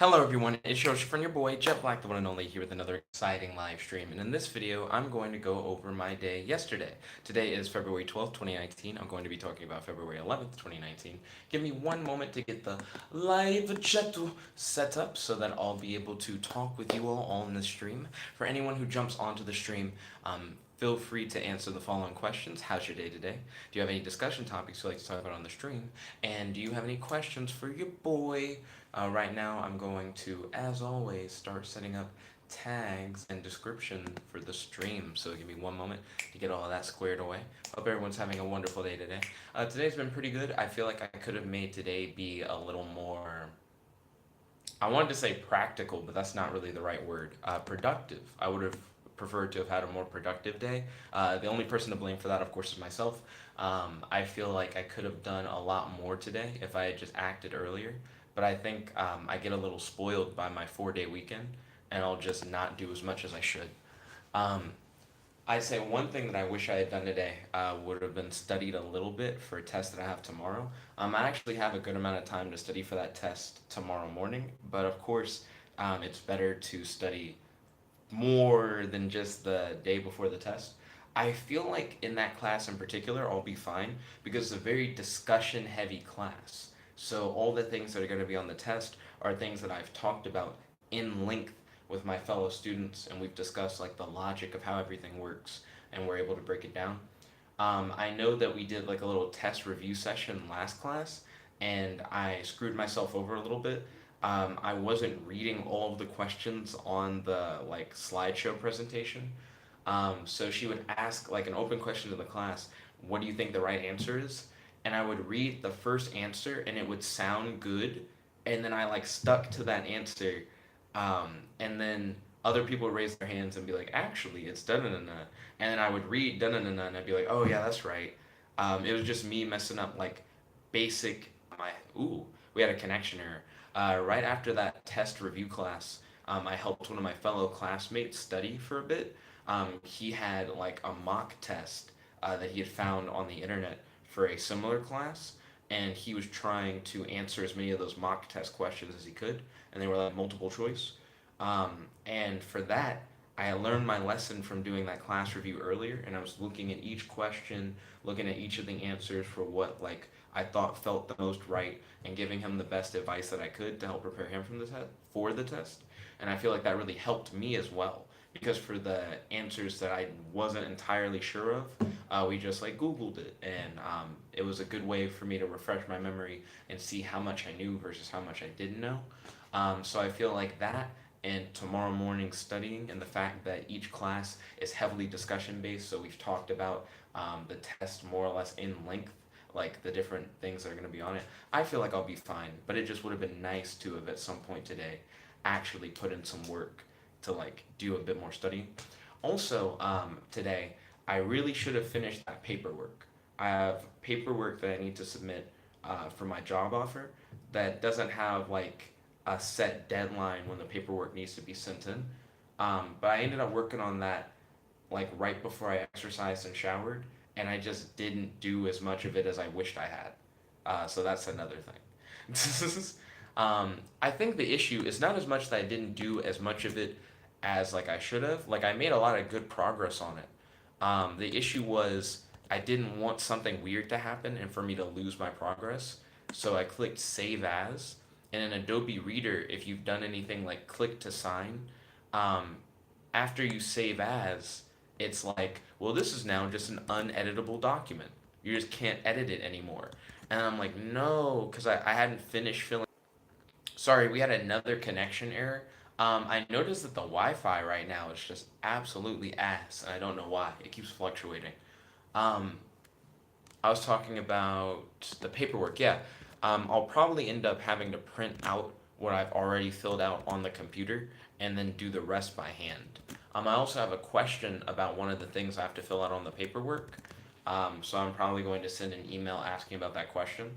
Hello everyone, it's your friend, your boy, Jet Black, the one and only, here with another exciting live stream. And in this video, I'm going to go over my day yesterday. Today is February 12th, 2019. I'm going to be talking about February 11th, 2019. Give me one moment to get the live chat set up so that I'll be able to talk with you all on the stream. For anyone who jumps onto the stream, feel free to answer the following questions. How's your day today? Do you have any discussion topics you'd like to talk about on the stream? And do you have any questions for your boy? Right now, I'm going to, as always, start setting up tags and description for the stream. So give me one moment to get all of that squared away. Hope everyone's having a wonderful day today. Today's been pretty good. I feel like I could have made today be a little more, I wanted to say practical, but that's not really the right word. Productive. I would have preferred to have had a more productive day. The only person to blame for that, of course, is myself. I feel like I could have done a lot more today if I had just acted earlier. But I think I get a little spoiled by my 4 day weekend, and I'll just not do as much as I should. Um, I'd say one thing that I wish I had done today would have been studied a little bit for a test that I have tomorrow. I actually have a good amount of time to study for that test tomorrow morning, but of course, it's better to study more than just the day before the test. I feel like in that class in particular, I'll be fine because it's a very discussion heavy class. So, all the things that are going to be on the test are things that I've talked about in length with my fellow students, and we've discussed like the logic of how everything works, and we're able to break it down. I know that we did like a little test review session last class, and I screwed myself over a little bit. I wasn't reading all of the questions on the like slideshow presentation. So she would ask like an open question to the class, "What do you think the right answer is?" And I would read the first answer, and it would sound good, and then I like stuck to that answer, and then other people would raise their hands and be like, "Actually, it's da na na na," and then I would read da na na na, and I'd be like, "Oh yeah, that's right." It was just me messing up like basic. My ooh, we had a connection error. Right after that test review class, I helped one of my fellow classmates study for a bit. He had like a mock test that he had found on the internet for a similar class, and he was trying to answer as many of those mock test questions as he could, and they were like multiple choice. And for that, I learned my lesson from doing that class review earlier, and I was looking at each question, looking at each of the answers for what like I thought felt the most right, and giving him the best advice that I could to help prepare him from the for the test. And I feel like that really helped me as well because for the answers that I wasn't entirely sure of, we just like Googled it, and it was a good way for me to refresh my memory and see how much I knew versus how much I didn't know. So I feel like that and tomorrow morning studying and the fact that each class is heavily discussion based, so we've talked about the test more or less in length, like the different things that are going to be on it. I feel like I'll be fine, but it just would have been nice to have at some point today actually put in some work to like do a bit more studying. Also, today I really should have finished that paperwork. I have paperwork that I need to submit for my job offer that doesn't have like a set deadline when the paperwork needs to be sent in. But I ended up working on that like right before I exercised and showered, and I just didn't do as much of it as I wished I had. So that's another thing. I think the issue is not as much that I didn't do as much of it as like I should have. Like I made a lot of good progress on it. The issue was I didn't want something weird to happen and for me to lose my progress. So I clicked save as. And in Adobe Reader, if you've done anything like click to sign, um, after you save as, it's like, well, this is now just an uneditable document. You just can't edit it anymore. And I'm like, no, because I hadn't finished filling. Sorry, we had another connection error. I noticed that the Wi-Fi right now is just absolutely ass, and I don't know why. It keeps fluctuating. Um, I was talking about the paperwork. Yeah, I'll probably end up having to print out what I've already filled out on the computer and then do the rest by hand. I also have a question about one of the things I have to fill out on the paperwork. So I'm probably going to send an email asking about that question.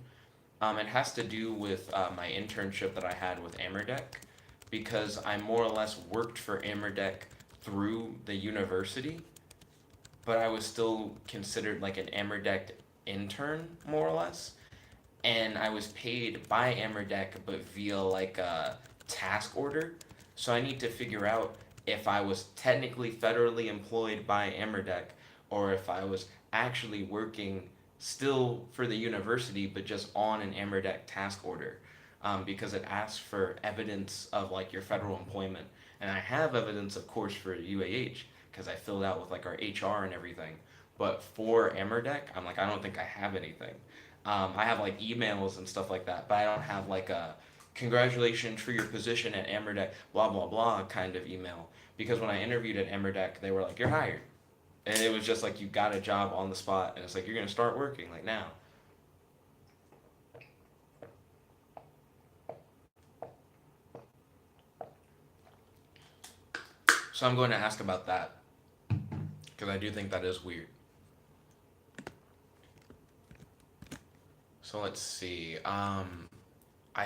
It has to do with my internship that I had with Amerdeck because I more or less worked for Amerdeck through the university, but I was still considered like an Amerdeck intern, more or less. And I was paid by Amerdeck, but via like a task order. So I need to figure out if I was technically federally employed by Emerdek or if I was actually working still for the university but just on an Emerdek task order. Because it asks for evidence of like your federal employment. And I have evidence, of course, for UAH because I filled out with like our HR and everything. But for Emerdek, I'm like, I don't think I have anything. I have like emails and stuff like that, but I don't have like a congratulations for your position at Emerdek, blah blah blah kind of email. Because when I interviewed at Emerdek, they were like, you're hired, and it was just like you got a job on the spot, and it's like you're gonna start working like now. So I'm going to ask about that because I do think that is weird. So let's see. I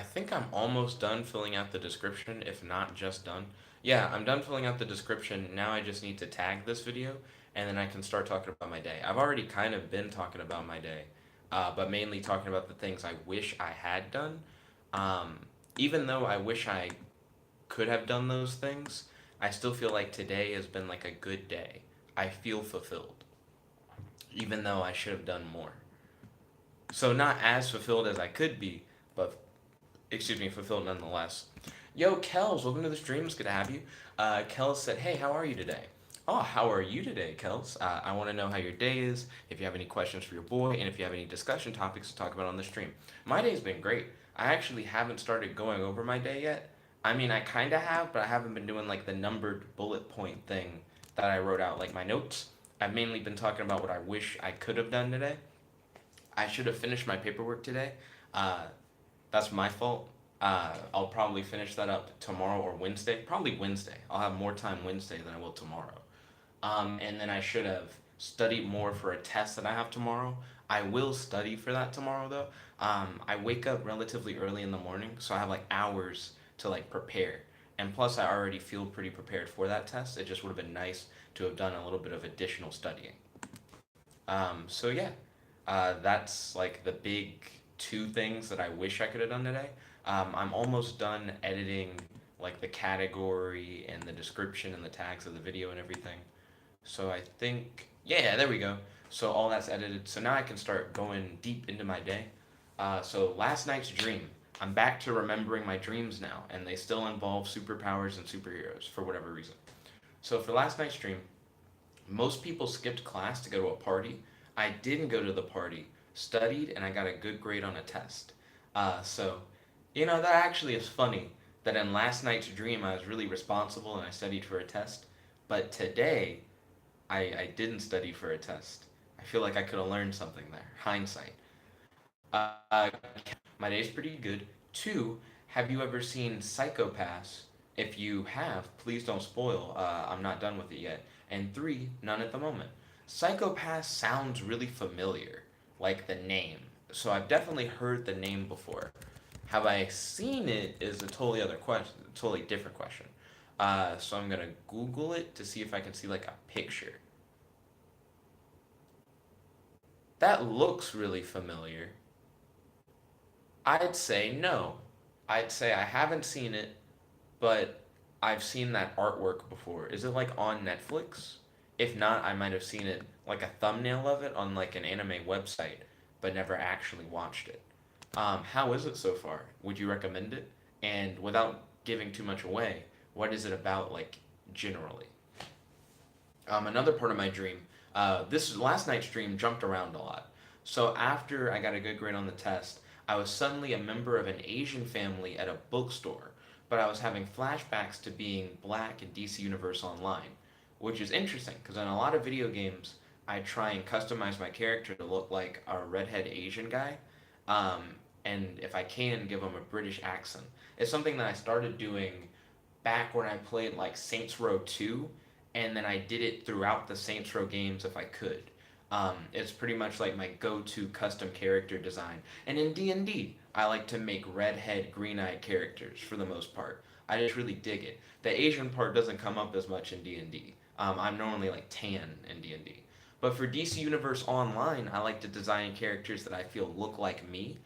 think I'm almost done filling out the description, if not just done. Yeah, I'm done filling out the description. Now I just need to tag this video, and then I can start talking about my day. I've already kind of been talking about my day, but mainly talking about the things I wish I had done. Um, Even though I wish I could have done those things, I still feel like today has been like a good day. I feel fulfilled, even though I should have done more. So not as fulfilled as I could be, but excuse me, fulfilled nonetheless. Yo, Kels, welcome to the stream. It's good to have you. Kels said, hey, how are you today? Oh, how are you today, Kels? I want to know how your day is, if you have any questions for your boy, and if you have any discussion topics to talk about on the stream. My day's been great. I actually haven't started going over my day yet. I mean, I kind of have, but I haven't been doing like the numbered bullet point thing that I wrote out, like my notes. I've mainly been talking about what I wish I could have done today. I should have finished my paperwork today. Uh, that's my fault. I'll probably finish that up tomorrow or Wednesday. Probably Wednesday. I'll have more time Wednesday than I will tomorrow. And then I should have studied more for a test that I have tomorrow. I will study for that tomorrow though. I wake up relatively early in the morning, so I have like hours to like prepare. And plus, I already feel pretty prepared for that test. It just would have been nice to have done a little bit of additional studying. So yeah, that's like the big two things that I wish I could have done today. I'm almost done editing like the category and the description and the tags of the video and everything. So I think, yeah, there we go. So all that's edited. So now I can start going deep into my day. So last night's dream. I'm back to remembering my dreams now, and they still involve superpowers and superheroes for whatever reason. So for last night's dream, most people skipped class to go to a party. I didn't go to the party, studied, and I got a good grade on a test. So, that actually is funny that in last night's dream I was really responsible and I studied for a test. But today, I didn't study for a test. I feel like I could have learned something there. Hindsight. Uh, my day's pretty good. Two, have you ever seen Psychopaths? If you have, please don't spoil. I'm not done with it yet. And three, none at the moment. Psychopaths sounds really familiar, like the name. So I've definitely heard the name before. Have I seen it is a totally other question, totally different question. So I'm gonna Google it to see if I can see like a picture. That looks really familiar. I'd say no. I'd say I haven't seen it, but I've seen that artwork before. Is it like on Netflix? If not, I might have seen it like a thumbnail of it on like an anime website, but never actually watched it. How is it so far? Would you recommend it? And without giving too much away, what is it about like generally? Another part of my dream, this last night's dream jumped around a lot. So after I got a good grade on the test, I was suddenly a member of an Asian family at a bookstore, but I was having flashbacks to being black in DC Universe Online, which is interesting because in a lot of video games, I try and customize my character to look like a redhead Asian guy, um, and if I can, give him a British accent. It's something that I started doing back when I played like Saints Row 2, and then I did it throughout the Saints Row games if I could. It's pretty much like my go-to custom character design. And in D&D, I like to make redhead, green-eyed characters for the most part. I just really dig it. The Asian part doesn't come up as much in D&D. I'm normally like tan in D&D. But for DC Universe Online, I like to design characters that I feel look like me.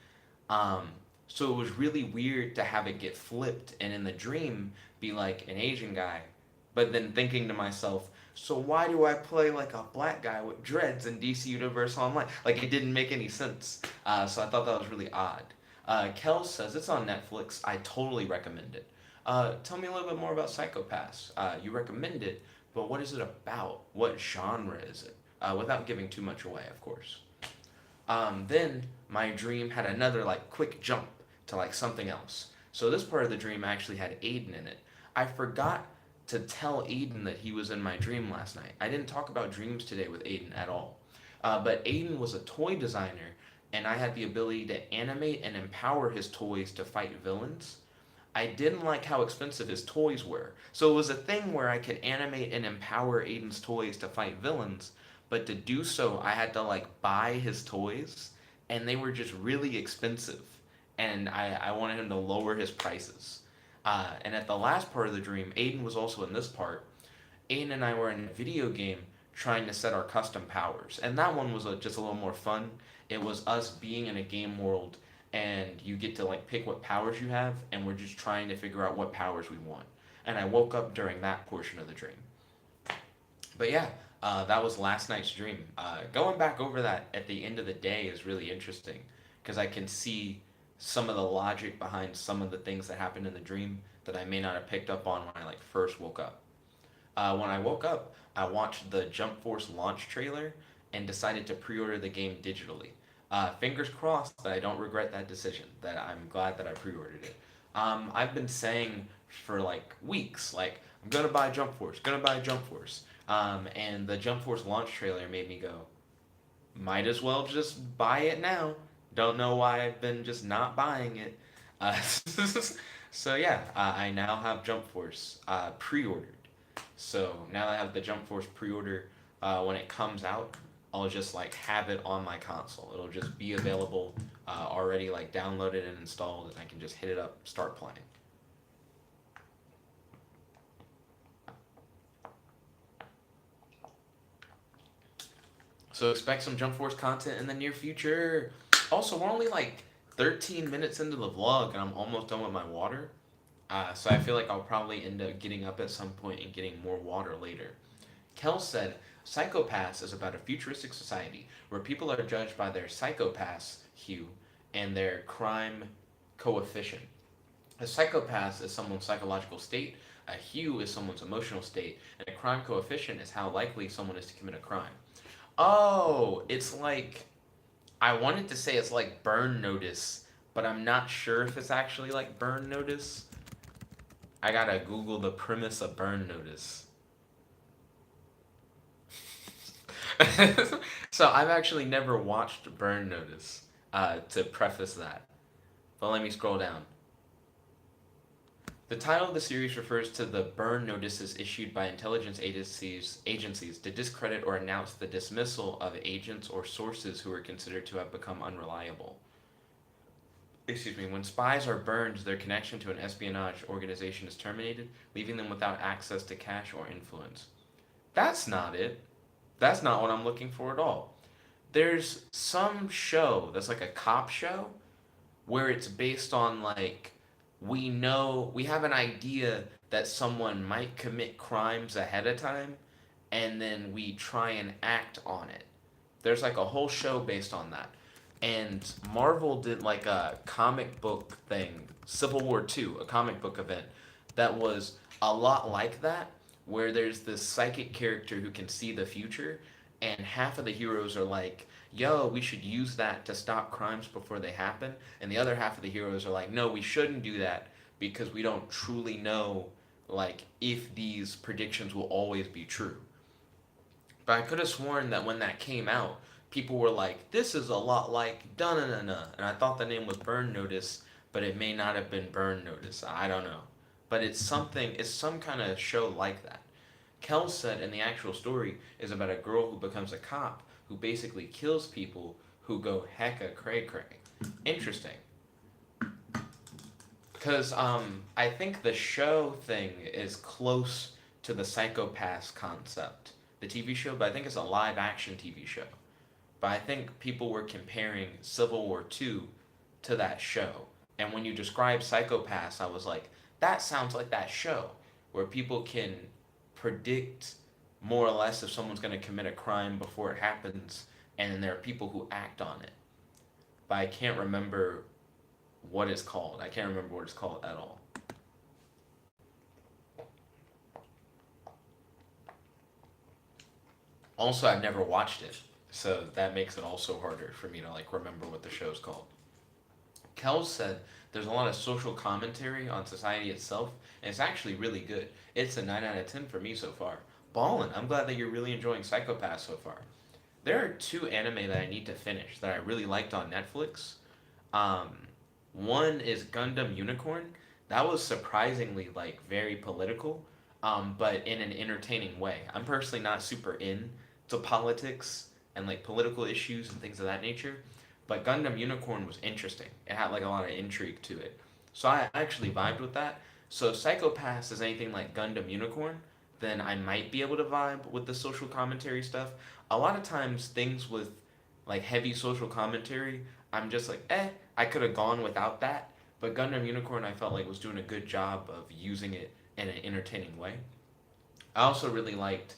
Um, So it was really weird to have it get flipped and in the dream be like an Asian guy, but then thinking to myself, so why do I play like a black guy with dreads in DC Universe Online? Like it didn't make any sense. So I thought that was really odd. Kel says it's on Netflix. I totally recommend it. Tell me a little bit more about Psychopaths. You recommend it, but what is it about? What genre is it? Without giving too much away, of course. Then my dream had another like quick jump to like something else. So this part of the dream actually had Aidan in it. I forgot to tell Aidan that he was in my dream last night. I didn't talk about dreams today with Aidan at all. But Aidan was a toy designer, and I had the ability to animate and empower his toys to fight villains. I didn't like how expensive his toys were. So it was a thing where I could animate and empower Aiden's toys to fight villains, but to do so, I had to like buy his toys, and they were just really expensive. And I wanted him to lower his prices. And at the last part of the dream, Aiden was also in this part. Aiden and I were in a video game trying to set our custom powers. And that one was just a little more fun. It was us being in a game world and you get to like pick what powers you have and we're just trying to figure out what powers we want. And I woke up during that portion of the dream. But yeah, that was last night's dream. Going back over that at the end of the day is really interesting because I can see some of the logic behind some of the things that happened in the dream that I may not have picked up on when I like first woke up. When I woke up, I watched the Jump Force launch trailer and decided to pre-order the game digitally. Fingers crossed that I don't regret that decision. That I'm glad that I pre-ordered it. I've been saying for like weeks, like I'm gonna buy Jump Force, gonna buy Jump Force, and the Jump Force launch trailer made me go, might as well just buy it now. Don't know why I've been just not buying it. Uh, so yeah, I now have Jump Force pre-ordered. So now that I have the Jump Force pre-order, when it comes out, I'll just like have it on my console. It'll just be available, already like downloaded and installed, and I can just hit it up, start playing. So expect some Jump Force content in the near future. Also, we're only like 13 minutes into the vlog, and I'm almost done with my water. So I feel like I'll probably end up getting up at some point and getting more water later. Kel said, Psychopaths is about a futuristic society where people are judged by their psychopaths hue and their crime coefficient. A psychopath is someone's psychological state, a hue is someone's emotional state, and a crime coefficient is how likely someone is to commit a crime. Oh, it's like, I wanted to say it's like burn notice, but I'm not sure if it's actually like burn notice. I gotta Google the premise of burn notice. So I've actually never watched Burn Notice, to preface that. But let me scroll down. The title of the series refers to the burn notices issued by intelligence agencies to discredit or announce the dismissal of agents or sources who are considered to have become unreliable. Excuse me, when spies are burned, their connection to an espionage organization is terminated, leaving them without access to cash or influence. That's not it. That's not what I'm looking for at all. There's some show that's like a cop show where it's based on like we have an idea that someone might commit crimes ahead of time and then we try and act on it. There's like a whole show based on that. And Marvel did like a comic book thing, Civil War II, a comic book event that was a lot like that, where there's this psychic character who can see the future, and half of the heroes are like, yo, we should use that to stop crimes before they happen. And the other half of the heroes are like, no, we shouldn't do that because we don't truly know like if these predictions will always be true. But I could have sworn that when that came out, people were like, this is a lot like da na na na. And I thought the name was Burn Notice, but it may not have been Burn Notice. I don't know. But it's some kind of show like that. Kel said in the actual story is about a girl who becomes a cop who basically kills people who go hecka cray cray. Interesting. Because I think the show thing is close to the Psychopaths concept, the TV show, but I think it's a live action TV show. But I think people were comparing Civil War II to that show. And when you describe Psychopaths, I was like, that sounds like that show where people can predict more or less if someone's going to commit a crime before it happens, and then there are people who act on it. But I can't remember what it's called. I can't remember what it's called at all. Also, I've never watched it, so that makes it also harder for me to like remember what the show's called. Kel said there's a lot of social commentary on society itself, and it's actually really good. It's a 9 out of 10 for me so far. Ballin', I'm glad that you're really enjoying Psychopath so far. There are two anime that I need to finish that I really liked on Netflix. Um, One is Gundam Unicorn. That was surprisingly like very political, but in an entertaining way. I'm personally not super into politics and like political issues and things of that nature, but Gundam Unicorn was interesting. It had like a lot of intrigue to it, so I actually vibed with that. So if Psychopaths is anything like Gundam Unicorn, then I might be able to vibe with the social commentary stuff. A lot of times, things with like heavy social commentary, I'm just like, I could have gone without that. But Gundam Unicorn, I felt like was doing a good job of using it in an entertaining way. I also really liked.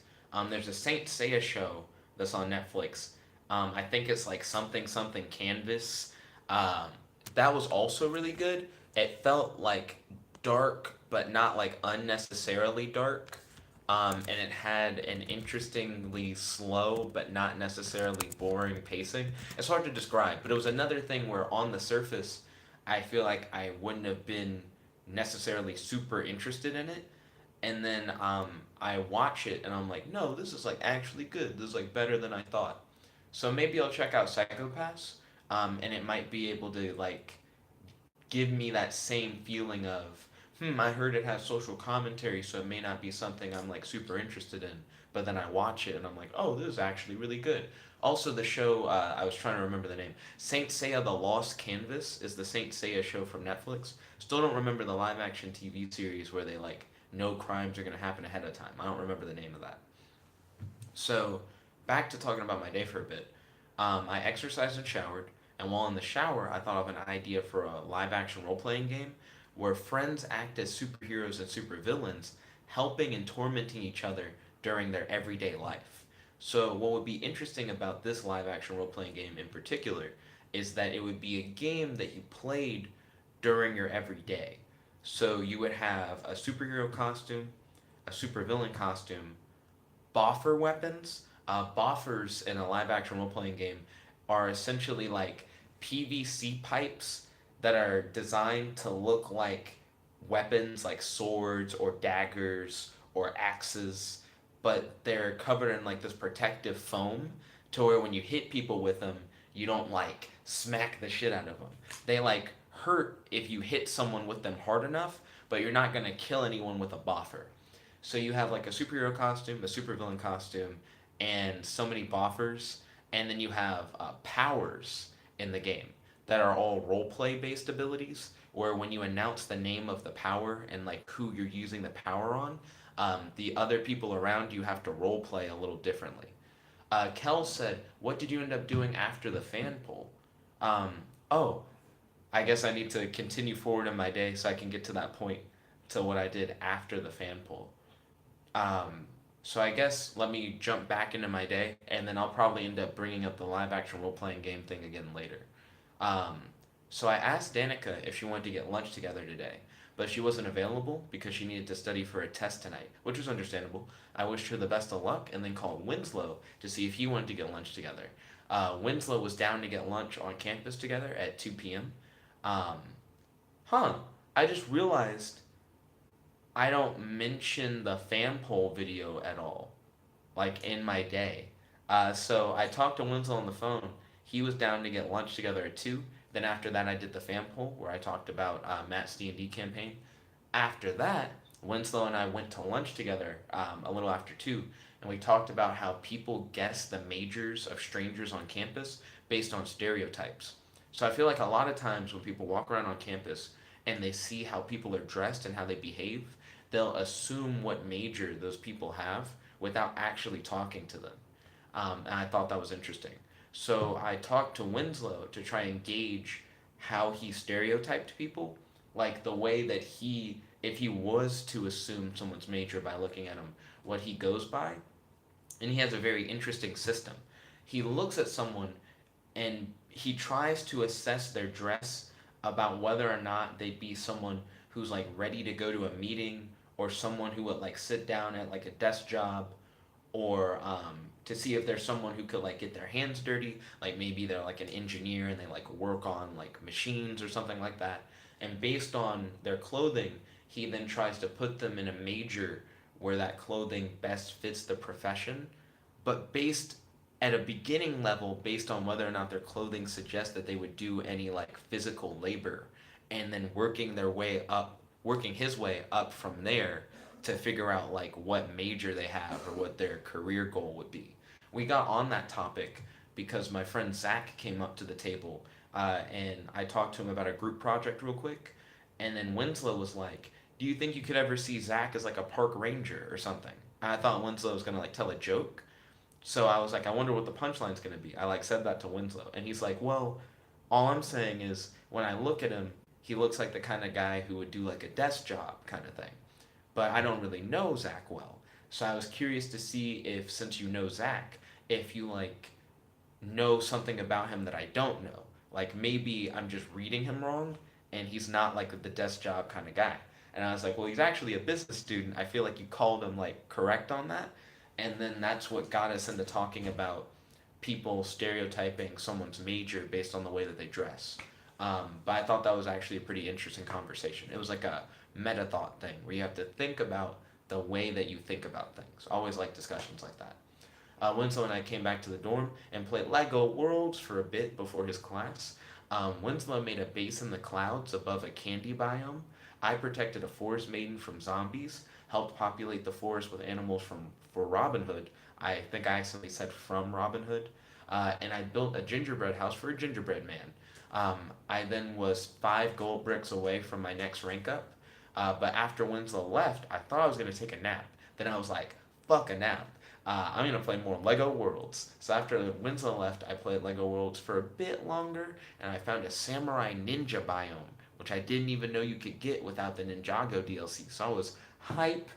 There's a Saint Seiya show that's on Netflix. I think it's like something something Canvas. Um, that was also really good. It felt like dark, but not like unnecessarily dark. And it had an interestingly slow, but not necessarily boring pacing. It's hard to describe, but it was another thing where on the surface, I feel like I wouldn't have been necessarily super interested in it, and then I watch it and I'm like, no, this is like actually good. This is like better than I thought. So maybe I'll check out Psychopaths, and it might be able to like give me that same feeling of, I heard it has social commentary, so it may not be something I'm like super interested in. But then I watch it and I'm like, oh, this is actually really good. Also, the show, I was trying to remember the name. Saint Seiya The Lost Canvas is the Saint Seiya show from Netflix. Still don't remember the live action TV series where they like no crimes are going to happen ahead of time. I don't remember the name of that. So, back to talking about my day for a bit. I exercised and showered, and while in the shower, I thought of an idea for a live action role playing game where friends act as superheroes and supervillains, helping and tormenting each other during their everyday life. So, what would be interesting about this live action role playing game in particular is that it would be a game that you played during your everyday. So, you would have a superhero costume, a supervillain costume, boffer weapons. Boffers in a live action role playing game are essentially like PVC pipes that are designed to look like weapons like swords or daggers or axes, but they're covered in like this protective foam to where when you hit people with them, you don't like smack the shit out of them. They like hurt if you hit someone with them hard enough, but you're not gonna kill anyone with a boffer. So you have like a superhero costume, a supervillain costume, and so many buffers, and then you have powers in the game that are all role play based abilities. Where when you announce the name of the power and like who you're using the power on, the other people around you have to role play a little differently. Kel said, "What did you end up doing after the fan poll?" Um, oh, I guess I need to continue forward in my day so I can get to that point to what I did after the fan poll. Um, so I guess let me jump back into my day, and then I'll probably end up bringing up the live action role playing game thing again later. Um, so I asked Danica if she wanted to get lunch together today, but she wasn't available because she needed to study for a test tonight, which was understandable. I wished her the best of luck and then called Winslow to see if he wanted to get lunch together. Winslow was down to get lunch on campus together at 2 p.m. Um, huh, I just realized I don't mention the fan poll video at all, like in my day. So I talked to Winslow on the phone. He was down to get lunch together at 2. Then after that, I did the fan poll where I talked about Matt's D&D campaign. After that, Winslow and I went to lunch together a little after 2, and we talked about how people guess the majors of strangers on campus based on stereotypes. So I feel like a lot of times when people walk around on campus and they see how people are dressed and how they behave, they'll assume what major those people have without actually talking to them. And I thought that was interesting. So I talked to Winslow to try and gauge how he stereotyped people, like the way that he, if he was to assume someone's major by looking at him, what he goes by. And he has a very interesting system. He looks at someone and he tries to assess their dress about whether or not they'd be someone who's like ready to go to a meeting, or someone who would like sit down at like a desk job, or to see if there's someone who could like get their hands dirty, like maybe they're like an engineer and they like work on like machines or something like that. And based on their clothing, he then tries to put them in a major where that clothing best fits the profession, but based at a beginning level based on whether or not their clothing suggests that they would do any like physical labor, and then working his way up from there to figure out like what major they have or what their career goal would be. We got on that topic because my friend Zach came up to the table, and I talked to him about a group project real quick. And then Winslow was like, "Do you think you could ever see Zach as like a park ranger or something?" And I thought Winslow was gonna like tell a joke, so I was like, I wonder what the punchline's gonna be. I like said that to Winslow, and he's like, well, all I'm saying is when I look at him, he looks like the kind of guy who would do like a desk job kind of thing. But I don't really know Zach well, so I was curious to see if, since you know Zach, if you like know something about him that I don't know. Like maybe I'm just reading him wrong, and he's not like the desk job kind of guy. And I was like, well, he's actually a business student. I feel like you called him like correct on that. And then that's what got us into talking about people stereotyping someone's major based on the way that they dress. But I thought that was actually a pretty interesting conversation. It was like a meta thought thing where you have to think about the way that you think about things. I always like discussions like that. Winslow and I came back to the dorm and played Lego Worlds for a bit before his class. Winslow made a base in the clouds above a candy biome. I protected a forest maiden from zombies, helped populate the forest with animals for Robin Hood. I think I accidentally said from Robin Hood. And I built a gingerbread house for a gingerbread man. I then was 5 gold bricks away from my next rank up. But after Winslow left, I thought I was going to take a nap. Then I was like, fuck a nap. I'm going to play more Lego Worlds. So after Winslow left, I played Lego Worlds for a bit longer, and I found a Samurai Ninja biome, which I didn't even know you could get without the Ninjago DLC. So I was hype.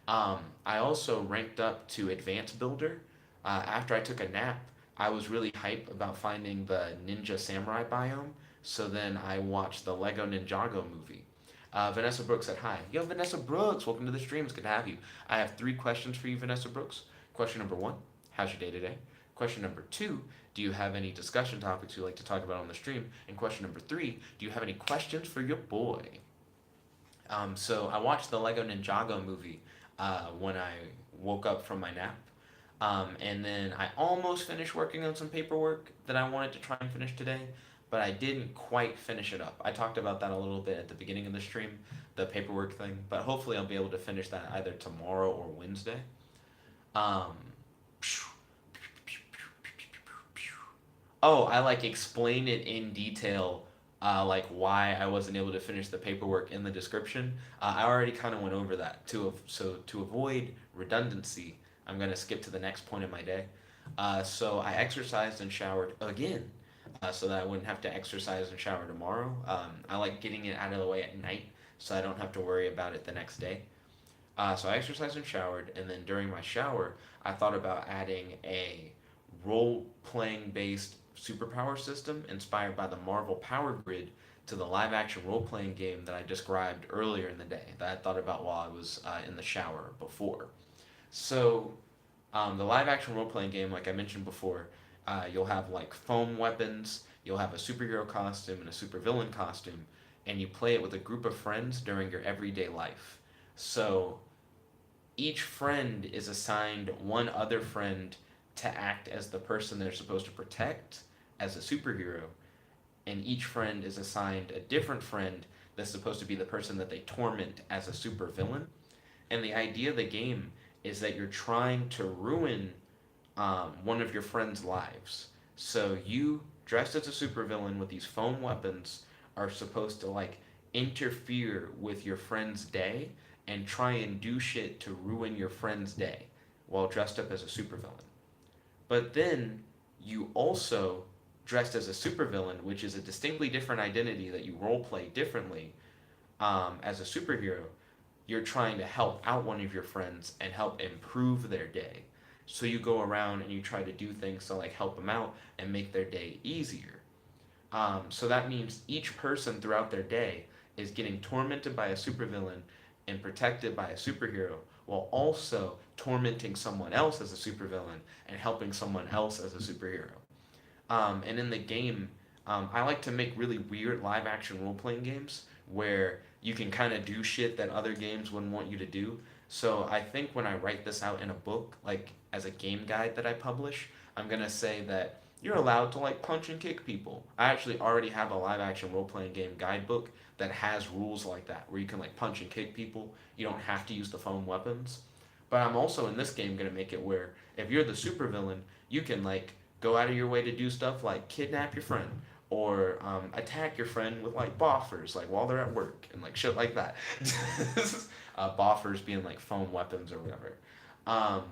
I also ranked up to Advanced Builder. After I took a nap, I was really hype about finding the Ninja Samurai biome. So then I watched the Lego Ninjago movie. Vanessa Brooks said hi. Yo, Vanessa Brooks, welcome to the stream. It's good to have you. I have 3 questions for you, Vanessa Brooks. Question number 1, how's your day today? Question number 2, do you have any discussion topics you like to talk about on the stream? And question number 3, do you have any questions for your boy? So I watched the Lego Ninjago movie when I woke up from my nap. And then I almost finished working on some paperwork that I wanted to try and finish today, but I didn't quite finish it up. I talked about that a little bit at the beginning of the stream, the paperwork thing, but hopefully I'll be able to finish that either tomorrow or Wednesday. Um, oh, I like explain it in detail, like why I wasn't able to finish the paperwork in the description. I already kind of went over that. So to avoid redundancy, I'm gonna skip to the next point of my day. So I exercised and showered again, so that I wouldn't have to exercise and shower tomorrow. I like getting it out of the way at night, so I don't have to worry about it the next day. So I exercised and showered, and then during my shower, I thought about adding a role-playing based superpower system inspired by the Marvel Power Grid to the live-action role-playing game that I described earlier in the day that I thought about while I was in the shower before. So the live-action role-playing game, like I mentioned before, you'll have like foam weapons, you'll have a superhero costume and a supervillain costume, and you play it with a group of friends during your everyday life. So each friend is assigned one other friend to act as the person they're supposed to protect as a superhero, and each friend is assigned a different friend that's supposed to be the person that they torment as a supervillain. And the idea of the game is that you're trying to ruin one of your friends' lives. So you, dressed as a supervillain with these foam weapons, are supposed to like interfere with your friend's day and try and do shit to ruin your friend's day while dressed up as a supervillain. But then you also dressed as a supervillain, which is a distinctly different identity that you role play differently as a superhero, you're trying to help out one of your friends and help improve their day. So you go around and you try to do things to like help them out and make their day easier. So that means each person throughout their day is getting tormented by a supervillain and protected by a superhero, while also tormenting someone else as a supervillain and helping someone else as a superhero. And in the game, I like to make really weird live action role playing games where you can kind of do shit that other games wouldn't want you to do. So I think when I write this out in a book, like as a game guide that I publish, I'm gonna say that you're allowed to like punch and kick people. I actually already have a live action role playing game guidebook that has rules like that where you can like punch and kick people. You don't have to use the foam weapons. But I'm also in this game gonna make it where if you're the supervillain, you can like go out of your way to do stuff like kidnap your friend or attack your friend with like boffers, like while they're at work and like shit like that. Boffers being like foam weapons or whatever. Um,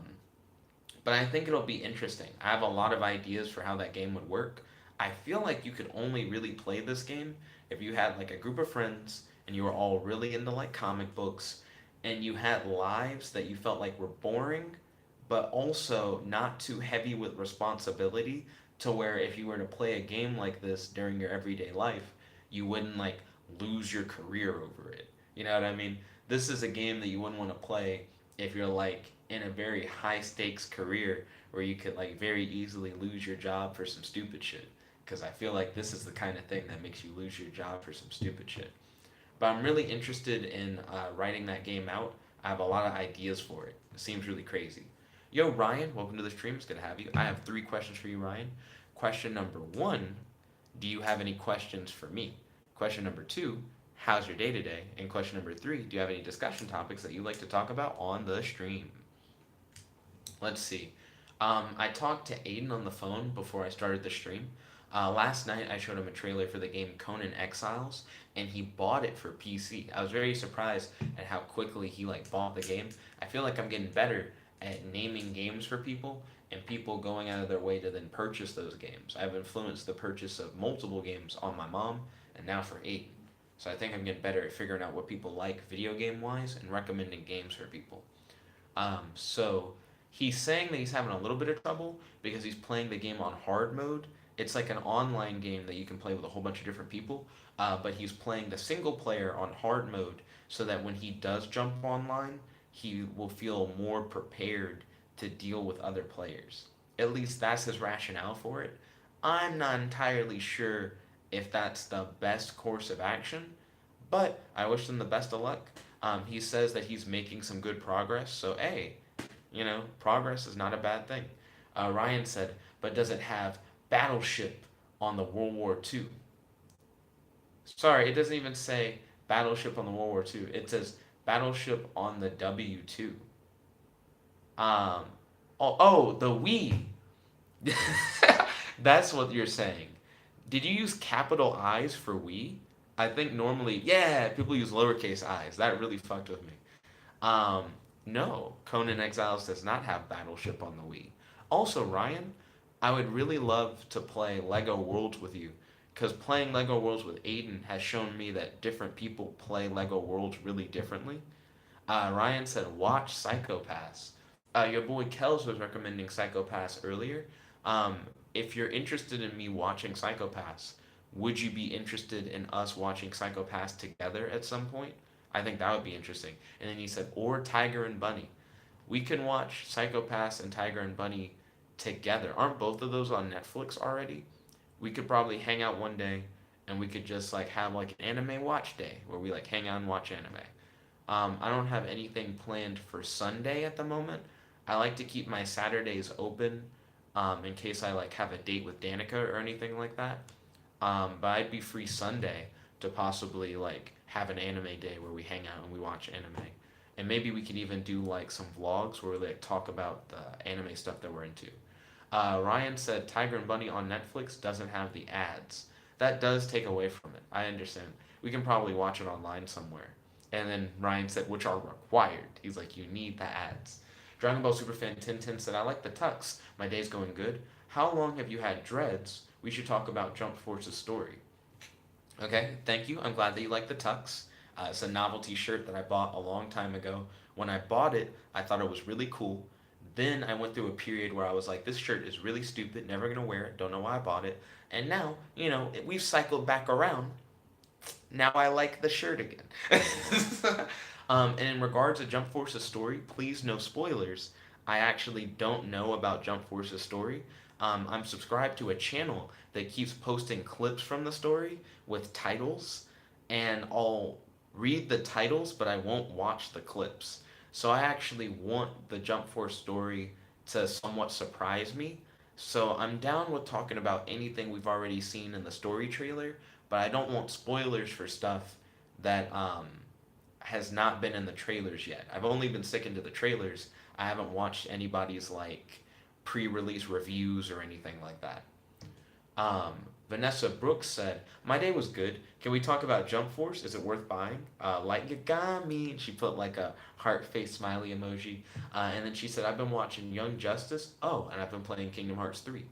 but I think it'll be interesting. I have a lot of ideas for how that game would work. I feel like you could only really play this game if you had like a group of friends and you were all really into like comic books and you had lives that you felt like were boring but also not too heavy with responsibility to where if you were to play a game like this during your everyday life, you wouldn't like lose your career over it. You know what I mean? This is a game that you wouldn't want to play if you're like in a very high stakes career where you could like very easily lose your job for some stupid shit. Because I feel like this is the kind of thing that makes you lose your job for some stupid shit. But I'm really interested in writing that game out. I have a lot of ideas for it. It seems really crazy. Yo, Ryan, welcome to the stream. It's good to have you. I have 3 questions for you, Ryan. Question number 1, do you have any questions for me? Question number 2, how's your day today? And question number 3, do you have any discussion topics that you'd like to talk about on the stream? Let's see. I talked to Aidan on the phone before I started the stream. Last night I showed him a trailer for the game Conan Exiles, and he bought it for PC. I was very surprised at how quickly he like bought the game. I feel like I'm getting better at naming games for people and people going out of their way to then purchase those games. I've influenced the purchase of multiple games on my mom and now for Aidan. So I think I'm getting better at figuring out what people like video game wise and recommending games for people. So he's saying that he's having a little bit of trouble because he's playing the game on hard mode. It's like an online game that you can play with a whole bunch of different people, but he's playing the single player on hard mode so that when he does jump online, he will feel more prepared to deal with other players. At least that's his rationale for it. I'm not entirely sure if that's the best course of action, but I wish him the best of luck. He says that he's making some good progress, so hey, progress is not a bad thing. Ryan said, but does it have battleship on the World War II? Sorry, it doesn't even say battleship on the World War II. It says battleship on the W2. Um, the we. That's what you're saying. Did you use capital I's for we? I think normally, yeah, people use lowercase i's. That really fucked with me. Um, no, Conan Exiles does not have Battleship on the Wii. Also, Ryan, I would really love to play Lego Worlds with you, because playing Lego Worlds with Aidan has shown me that different people play Lego Worlds really differently. Ryan said, watch Psycho-Pass. Your boy Kels was recommending Psycho-Pass earlier. Um, if you're interested in me watching Psycho-Pass, would you be interested in us watching Psycho-Pass together at some point? I think that would be interesting. And then he said, or Tiger and Bunny. We can watch Psycho-Pass and Tiger and Bunny together. Aren't both of those on Netflix already? We could probably hang out one day and we could just like have like an anime watch day where we like hang out and watch anime. I don't have anything planned for Sunday at the moment. I like to keep my Saturdays open in case I like have a date with Danica or anything like that. But I'd be free Sunday to possibly like have an anime day where we hang out and we watch anime. And maybe we could even do like some vlogs where we like talk about the anime stuff that we're into. Ryan said Tiger and Bunny on Netflix doesn't have the ads. That does take away from it. I understand. We can probably watch it online somewhere. And then Ryan said, which are required. He's like, you need the ads. Dragon Ball Superfan 1010 said, I like the tux. My day's going good. How long have you had dreads? we should talk about Jump Force's story. Okay, thank you. I'm glad that you like the tux. It's a novelty shirt that I bought a long time ago. When I bought it, I thought it was really cool. Then I went through a period where I was like, this shirt is really stupid, never gonna wear it, don't know why I bought it. And now, we've cycled back around. Now I like the shirt again. And in regards to Jump Force's story, please no spoilers. I actually don't know about Jump Force's story. I'm subscribed to a channel that keeps posting clips from the story with titles, and I'll read the titles, but I won't watch the clips. So I actually want the Jump Force story to somewhat surprise me. So I'm down with talking about anything we've already seen in the story trailer, but I don't want spoilers for stuff that has not been in the trailers yet. I've only been sticking to the trailers. I haven't watched anybody's like pre-release reviews or anything like that. Um, Vanessa Brooks said, "My day was good. Can we talk about Jump Force? Is it worth buying? Like you got me." And she put like a heart face smiley emoji. And then she said, "I've been watching Young Justice. Oh, and I've been playing Kingdom Hearts 3."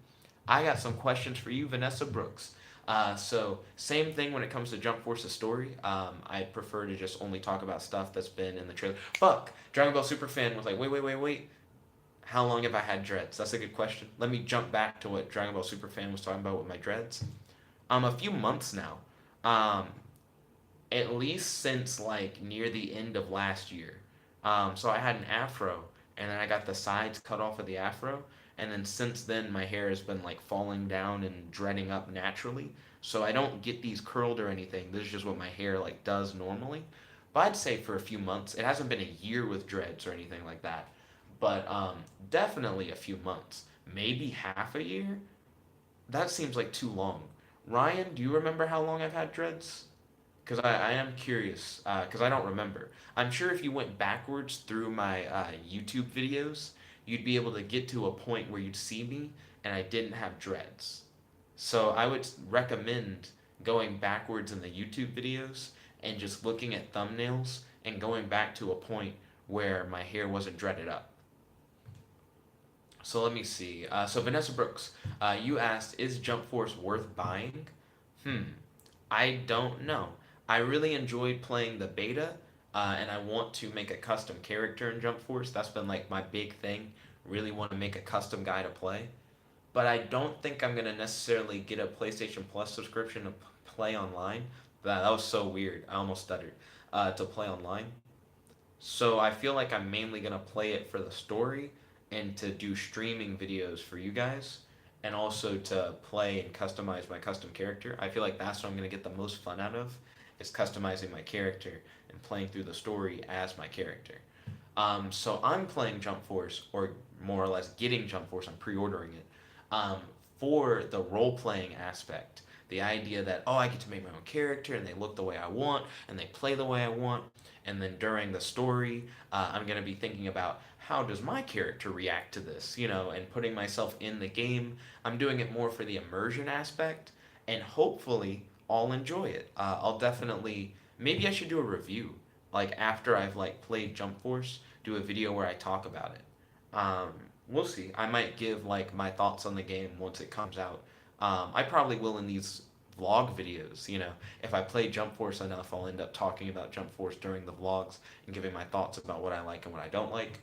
I got some questions for you, Vanessa Brooks. So same thing when it comes to Jump Force's story. I prefer to just only talk about stuff that's been in the trailer. Fuck! Dragon Ball Superfan was like, wait, wait, wait, wait. How long have I had dreads? That's a good question. Let me jump back to what Dragon Ball Superfan was talking about with my dreads. A few months now. Um, at least since like near the end of last year. So I had an afro, and then I got the sides cut off of the afro, and then since then my hair has been like falling down and dreading up naturally. So I don't get these curled or anything. This is just what my hair like does normally. But I'd say for a few months. It hasn't been a year with dreads or anything like that, but definitely a few months, maybe half a year. That seems like too long. Ryan, do you remember how long I've had dreads? Because I am curious, because I don't remember. I'm sure if you went backwards through my YouTube videos, you'd be able to get to a point where you'd see me and I didn't have dreads. So I would recommend going backwards in the YouTube videos and just looking at thumbnails and going back to a point where my hair wasn't dreaded up. So let me see. So Vanessa Brooks, you asked, is Jump Force worth buying? Hmm. I don't know. I really enjoyed playing the beta, and I want to make a custom character in Jump Force. That's been like my big thing. Really want to make a custom guy to play. But I don't think I'm gonna necessarily get a PlayStation Plus subscription to play online. That was so weird. I almost stuttered. To play online. So I feel like I'm mainly gonna play it for the story and to do streaming videos for you guys, and also to play and customize my custom character. I feel like that's what I'm gonna get the most fun out of, is customizing my character and playing through the story as my character. So I'm playing Jump Force, or more or less getting Jump Force. I'm pre-ordering it um, for the role-playing aspect. The idea that, oh, I get to make my own character and they look the way I want and they play the way I want. And then during the story, I'm going to be thinking about how does my character react to this, and putting myself in the game. I'm doing it more for the immersion aspect, and hopefully I'll enjoy it. I'll definitely, maybe I should do a review, like after I've like played Jump Force, do a video where I talk about it. We'll see. I might give like my thoughts on the game once it comes out. I probably will in these vlog videos. If I play Jump Force enough, I'll end up talking about Jump Force during the vlogs and giving my thoughts about what I like and what I don't like.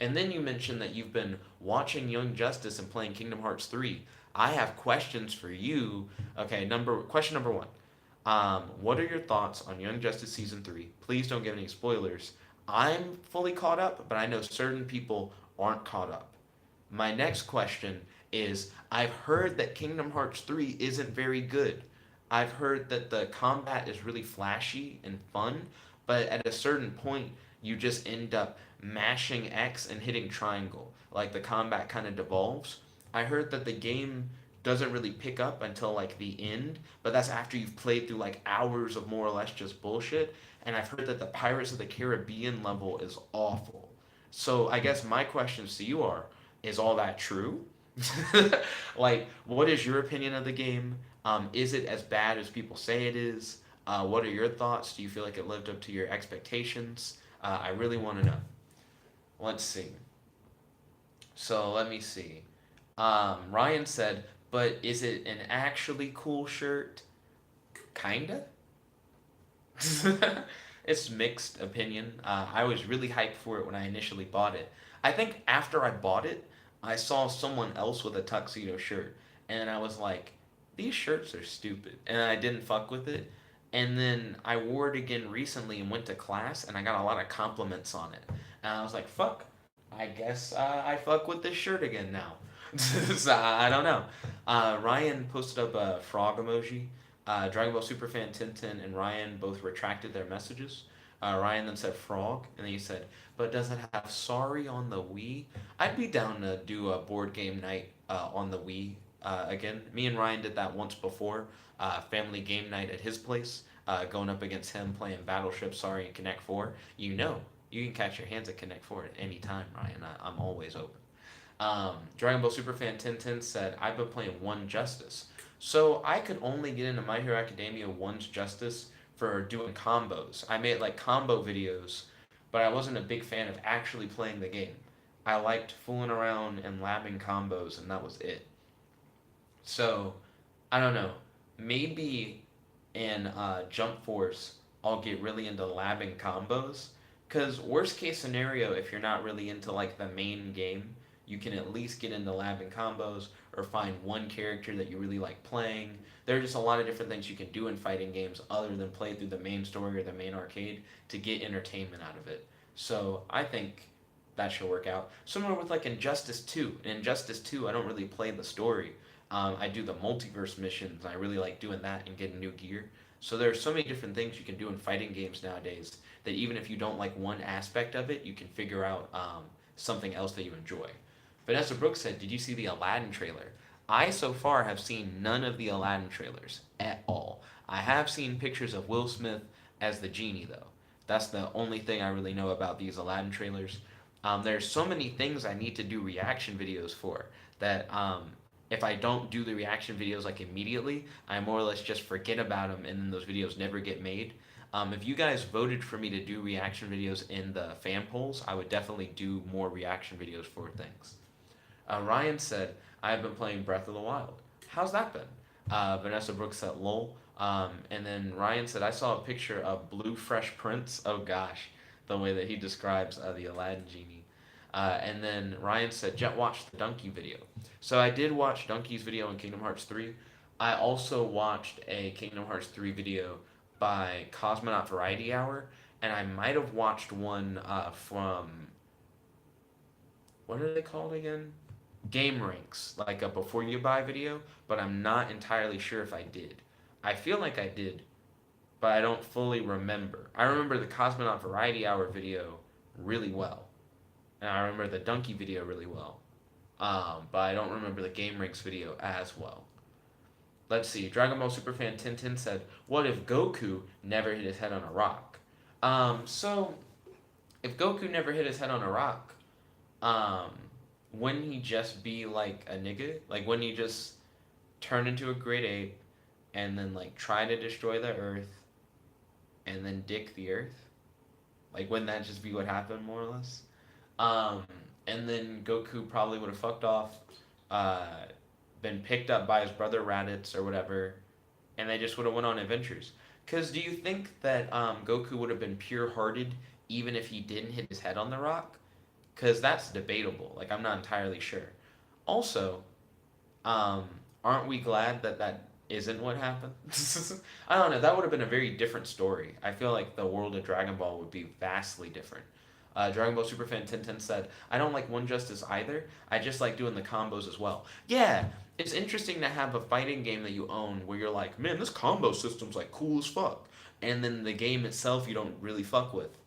And then you mentioned that you've been watching Young Justice and playing Kingdom Hearts 3. I have questions for you. Okay, question number one. What are your thoughts on Young Justice Season 3? Please don't give any spoilers. I'm fully caught up, but I know certain people aren't caught up. My next question is, I've heard that Kingdom Hearts 3 isn't very good. I've heard that the combat is really flashy and fun, but at a certain point, you just end up mashing X and hitting triangle. Like the combat kind of devolves. I heard that the game doesn't really pick up until like the end, but that's after you've played through like hours of more or less just bullshit. And I've heard that the Pirates of the Caribbean level is awful. So I guess my questions to you are, is all that true? Like, what is your opinion of the game? Is it as bad as people say it is? What are your thoughts? Do you feel like it lived up to your expectations? I really want to know. Let's see. So let me see. Ryan said, but is it an actually cool shirt? Kinda. It's mixed opinion. I was really hyped for it when I initially bought it. I think after I bought it, I saw someone else with a tuxedo shirt, and I was like, these shirts are stupid, and I didn't fuck with it. And then I wore it again recently and went to class, and I got a lot of compliments on it. And I was like, fuck, I guess I fuck with this shirt again now. So, I don't know. Ryan posted up a frog emoji. Dragon Ball Superfan Tintin and Ryan both retracted their messages. Ryan then said frog, and then he said, but does it have sorry on the Wii? I'd be down to do a board game night on the Wii again. Me and Ryan did that once before. Family game night at his place, going up against him playing Battleship Sorry and Connect 4. You know, you can catch your hands at Connect 4 at any time, Ryan. I'm always open. Dragon Ball Superfan Tintin said, I've been playing One Justice. So I could only get into My Hero Academia One's Justice for doing combos. I made like combo videos, but I wasn't a big fan of actually playing the game. I liked fooling around and labbing combos, and that was it. So, I don't know. Maybe in Jump Force, I'll get really into labbing combos. Because, worst case scenario, if you're not really into like the main game, you can at least get into labbing combos or find one character that you really like playing. There are just a lot of different things you can do in fighting games other than play through the main story or the main arcade to get entertainment out of it. So I think that should work out. Similar with like Injustice 2. In Injustice 2, I don't really play the story. I do the multiverse missions. I really like doing that and getting new gear. So there are so many different things you can do in fighting games nowadays that even if you don't like one aspect of it, you can figure out something else that you enjoy. Vanessa Brooks said, did you see the Aladdin trailer? I so far have seen none of the Aladdin trailers at all. I have seen pictures of Will Smith as the genie though. That's the only thing I really know about these Aladdin trailers. There's so many things I need to do reaction videos for that if I don't do the reaction videos like immediately, I more or less just forget about them and then those videos never get made. If you guys voted for me to do reaction videos in the fan polls, I would definitely do more reaction videos for things. Ryan said, I've been playing Breath of the Wild. How's that been? Vanessa Brooks said, lol. And then Ryan said, I saw a picture of Blue Fresh Prince. Oh gosh, the way that he describes the Aladdin genie. And then Ryan said, Jet watched the Donkey video. So I did watch Donkey's video in Kingdom Hearts 3. I also watched a Kingdom Hearts 3 video by Cosmonaut Variety Hour. And I might have watched one from, what are they called again? Game Ranks, like a before you buy video, but I'm not entirely sure if I did. I feel like I did, but I don't fully remember. I remember the Cosmonaut Variety Hour video really well, and I remember the Donkey video really well, but I don't remember the Game Ranks video as well. Let's see. Dragon Ball Superfan Tintin said, "What if Goku never hit his head on a rock?" So if Goku never hit his head on a rock, um, wouldn't he just be like a nigga? Like, wouldn't he just turn into a great ape and then like try to destroy the Earth and then dick the Earth? Like, wouldn't that just be what happened more or less? Um, and then Goku probably would have fucked off, uh, been picked up by his brother Raditz or whatever, and they just would have went on adventures. Cause do you think that Goku would have been pure-hearted even if he didn't hit his head on the rock? Cause that's debatable. Like I'm not entirely sure. Also, um, aren't we glad that that isn't what happened? I don't know. That would have been a very different story. I feel like the world of Dragon Ball would be vastly different. Dragon Ball Superfan Tintin said, I don't like One Justice either. I just like doing the combos as well. Yeah, it's interesting to have a fighting game that you own where you're like, man, this combo system's like cool as fuck. And then the game itself you don't really fuck with.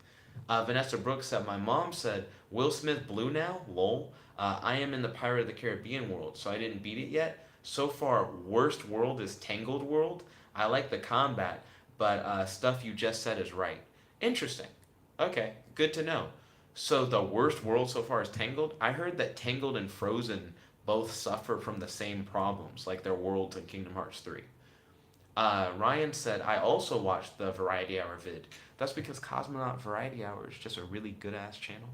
Vanessa Brooks said, my mom said, Will Smith blue now? Lol. I am in the Pirate of the Caribbean world, so I didn't beat it yet. So far, worst world is Tangled World. I like the combat, but stuff you just said is right. Interesting. Okay, good to know. So the worst world so far is Tangled? I heard that Tangled and Frozen both suffer from the same problems, like their worlds in Kingdom Hearts 3. Ryan said, I also watched the Variety Hour vid. That's because Cosmonaut Variety Hour is just a really good ass channel.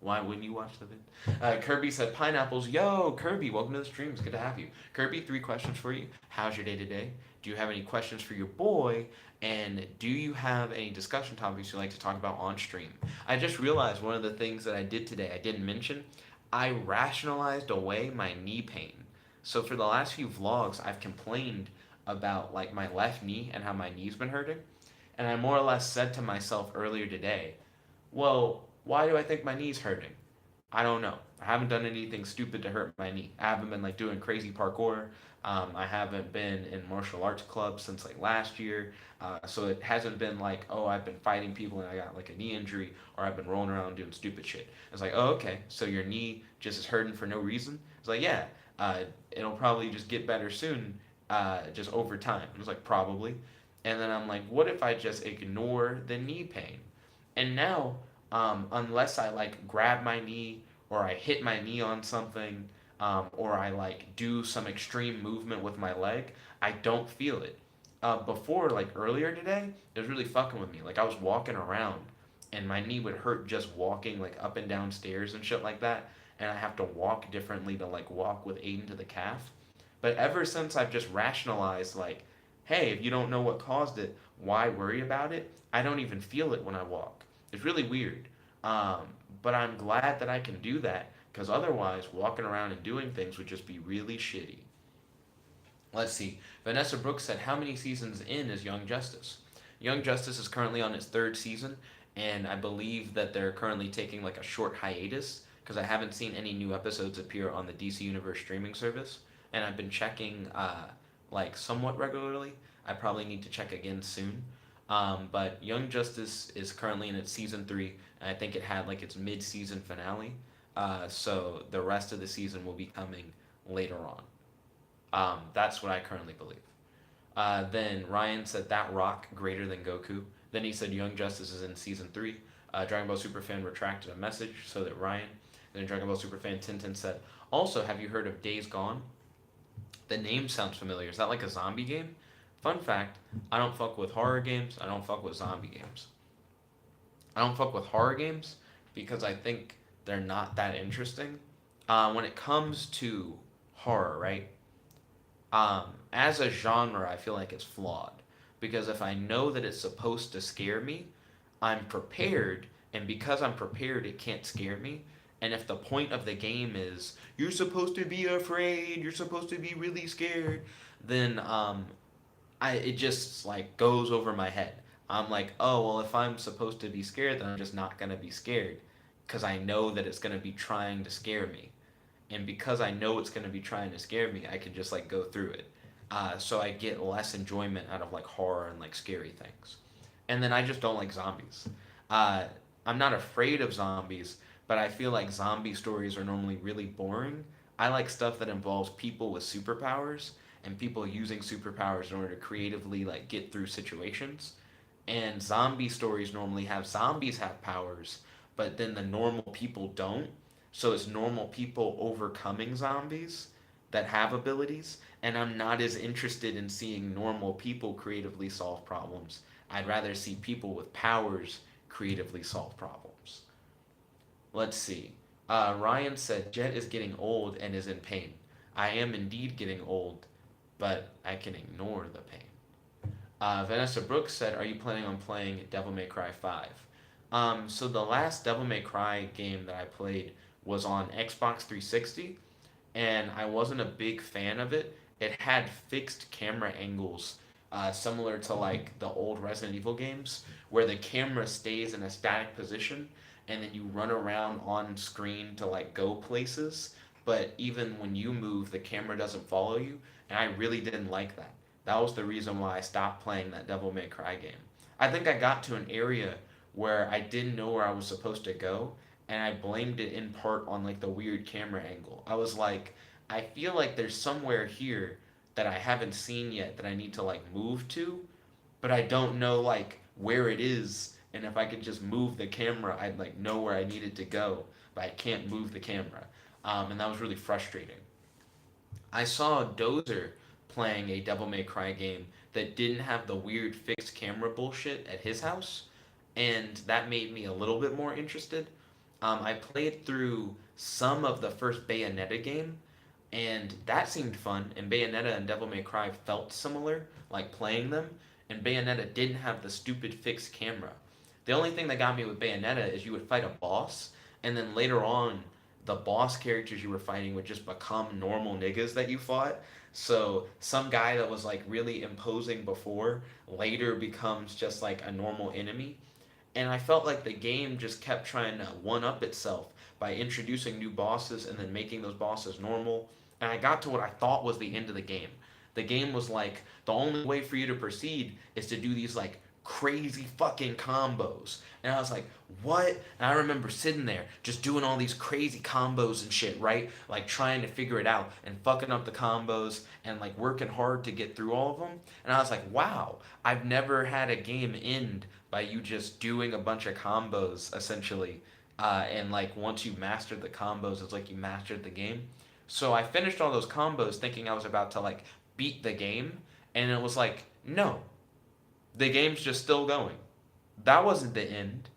Why wouldn't you watch the vid? Kirby said pineapples. Yo, Kirby, welcome to the stream. It's good to have you. Kirby, 3 questions for you. How's your day today? Do you have any questions for your boy? And do you have any discussion topics you'd like to talk about on stream? I just realized one of the things that I did today I didn't mention. I rationalized away my knee pain. So for the last few vlogs, I've complained about like my left knee and how my knee's been hurting. And I more or less said to myself earlier today, well, why do I think my knee's hurting? I don't know. I haven't done anything stupid to hurt my knee. I haven't been like doing crazy parkour. I haven't been in martial arts clubs since like last year. So it hasn't been like, oh, I've been fighting people and I got like a knee injury, or I've been rolling around doing stupid shit. It's like, oh, okay. So your knee just is hurting for no reason? It's like, yeah, it'll probably just get better soon, just over time. It was like, probably. And then I'm like, what if I just ignore the knee pain? And now, unless I like grab my knee or I hit my knee on something, or I like do some extreme movement with my leg, I don't feel it. Before, like earlier today, it was really fucking with me. Like I was walking around and my knee would hurt just walking like up and down stairs and shit like that. And I have to walk differently to like walk with Aiden to the calf. But ever since I've just rationalized, like, hey, if you don't know what caused it, why worry about it? I don't even feel it when I walk. It's really weird. Um, but I'm glad that I can do that because otherwise, walking around and doing things would just be really shitty. Let's see. Vanessa Brooks said, how many seasons in is Young Justice? Young Justice is currently on its third season, and I believe that they're currently taking like a short hiatus because I haven't seen any new episodes appear on the DC Universe streaming service, and I've been checking like somewhat regularly. I probably need to check again soon. But Young Justice is currently in its season 3, and I think it had like its mid-season finale. So the rest of the season will be coming later on. That's what I currently believe. Then Ryan said that Rock greater than Goku. Then he said Young Justice is in season 3. Dragon Ball Superfan retracted a message so that Ryan. Then Dragon Ball Superfan Tintin said, also, have you heard of Days Gone? The name sounds familiar. Is that like a zombie game? Fun fact, I don't fuck with horror games. I don't fuck with zombie games. I don't fuck with horror games because I think they're not that interesting. When it comes to horror, right? As a genre, I feel like it's flawed because if I know that it's supposed to scare me, I'm prepared, and because I'm prepared, it can't scare me. And if the point of the game is you're supposed to be afraid, you're supposed to be really scared, then it just like goes over my head. I'm like, oh well, if I'm supposed to be scared, then I'm just not gonna be scared, because I know that it's gonna be trying to scare me, and because I know it's gonna be trying to scare me, I can just like go through it. So I get less enjoyment out of like horror and like scary things. And then I just don't like zombies. Uh, I'm not afraid of zombies, but I feel like zombie stories are normally really boring. I like stuff that involves people with superpowers and people using superpowers in order to creatively like get through situations. And zombie stories normally have zombies have powers, but then the normal people don't. So it's normal people overcoming zombies that have abilities, and I'm not as interested in seeing normal people creatively solve problems. I'd rather see people with powers creatively solve problems. Let's see. Ryan said Jet is getting old and is in pain. I am indeed getting old, but I can ignore the pain. Vanessa Brooks said, are you planning on playing Devil May Cry 5? So the last Devil May Cry game that I played was on Xbox 360, and I wasn't a big fan of it. It had fixed camera angles, similar to like the old Resident Evil games, where the camera stays in a static position, and then you run around on screen to like go places. But even when you move, the camera doesn't follow you, and I really didn't like that. That was the reason why I stopped playing that Devil May Cry game. I think I got to an area where I didn't know where I was supposed to go, and I blamed it in part on like the weird camera angle. I was like, I feel like there's somewhere here that I haven't seen yet that I need to like move to, but I don't know like where it is, and if I could just move the camera, I'd like know where I needed to go, but I can't move the camera. And that was really frustrating. I saw Dozer playing a Devil May Cry game that didn't have the weird fixed camera bullshit at his house, and that made me a little bit more interested. I played through some of the first Bayonetta game, and that seemed fun. And Bayonetta and Devil May Cry felt similar, like playing them. And Bayonetta didn't have the stupid fixed camera. The only thing that got me with Bayonetta is you would fight a boss, and then later on, the boss characters you were fighting would just become normal niggas that you fought. So some guy that was like really imposing before later becomes just like a normal enemy. And I felt like the game just kept trying to one up itself by introducing new bosses and then making those bosses normal. And I got to what I thought was the end of the game. The game was like, the only way for you to proceed is to do these like crazy fucking combos. And I was like, what? And I remember sitting there just doing all these crazy combos and shit, right? Like trying to figure it out and fucking up the combos and like working hard to get through all of them. And I was like, wow, I've never had a game end by you just doing a bunch of combos essentially. And like once you mastered the combos, it's like you mastered the game. So I finished all those combos thinking I was about to like beat the game, and it was like, no, the game's just still going. That wasn't the end.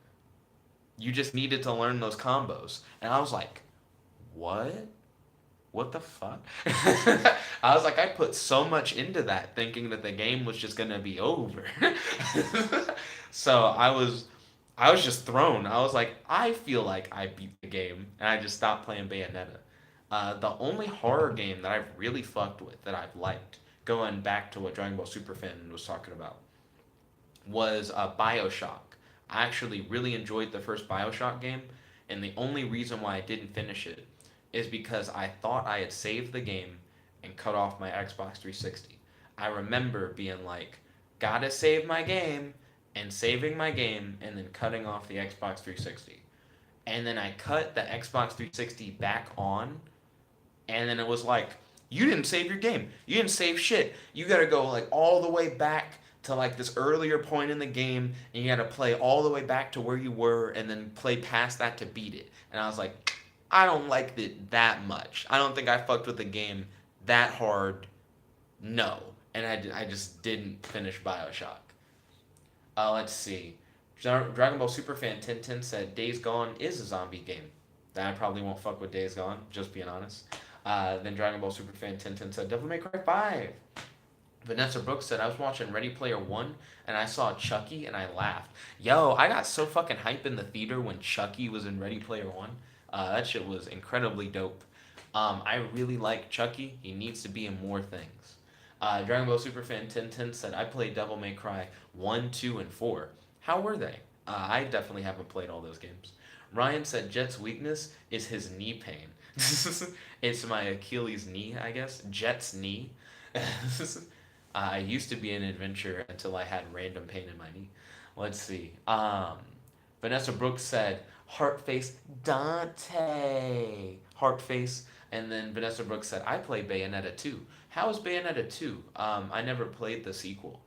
You just needed to learn those combos. And I was like, what? What the fuck? I was like, I put so much into that thinking that the game was just gonna be over. So I was just thrown. I was like, I feel like I beat the game, and I just stopped playing Bayonetta. The only horror game that I've really fucked with that I've liked, going back to what Dragon Ball Superfan was talking about, was Bioshock. I actually really enjoyed the first Bioshock game, and the only reason why I didn't finish it is because I thought I had saved the game and cut off my Xbox 360. I remember being like, gotta save my game, and saving my game, and then cutting off the Xbox 360. And then I cut the Xbox 360 back on, and then it was like, you didn't save your game. You didn't save shit. You gotta go like all the way back to like this earlier point in the game, and you gotta play all the way back to where you were, and then play past that to beat it. And I was like, I don't like it that much. I don't think I fucked with the game that hard. No. And I just didn't finish Bioshock. Let's see. Dragon Ball Superfan 1010 said Days Gone is a zombie game. Then I probably won't fuck with Days Gone, just being honest. Then Dragon Ball Superfan 1010 said Devil May Cry 5. Vanessa Brooks said, I was watching Ready Player One and I saw Chucky and I laughed. Yo, I got so fucking hype in the theater when Chucky was in Ready Player One. That shit was incredibly dope. I really like Chucky. He needs to be in more things. Dragon Ball Superfan 1010 said, I played Devil May Cry 1, 2, and 4. How were they? I definitely haven't played all those games. Ryan said Jet's weakness is his knee pain. It's my Achilles knee, I guess. Jet's knee. I used to be an adventurer until I had random pain in my knee. Let's see. Vanessa Brooks said, Heartface Dante. Heartface. And then Vanessa Brooks said, I played Bayonetta 2. How is Bayonetta 2? I never played the sequel.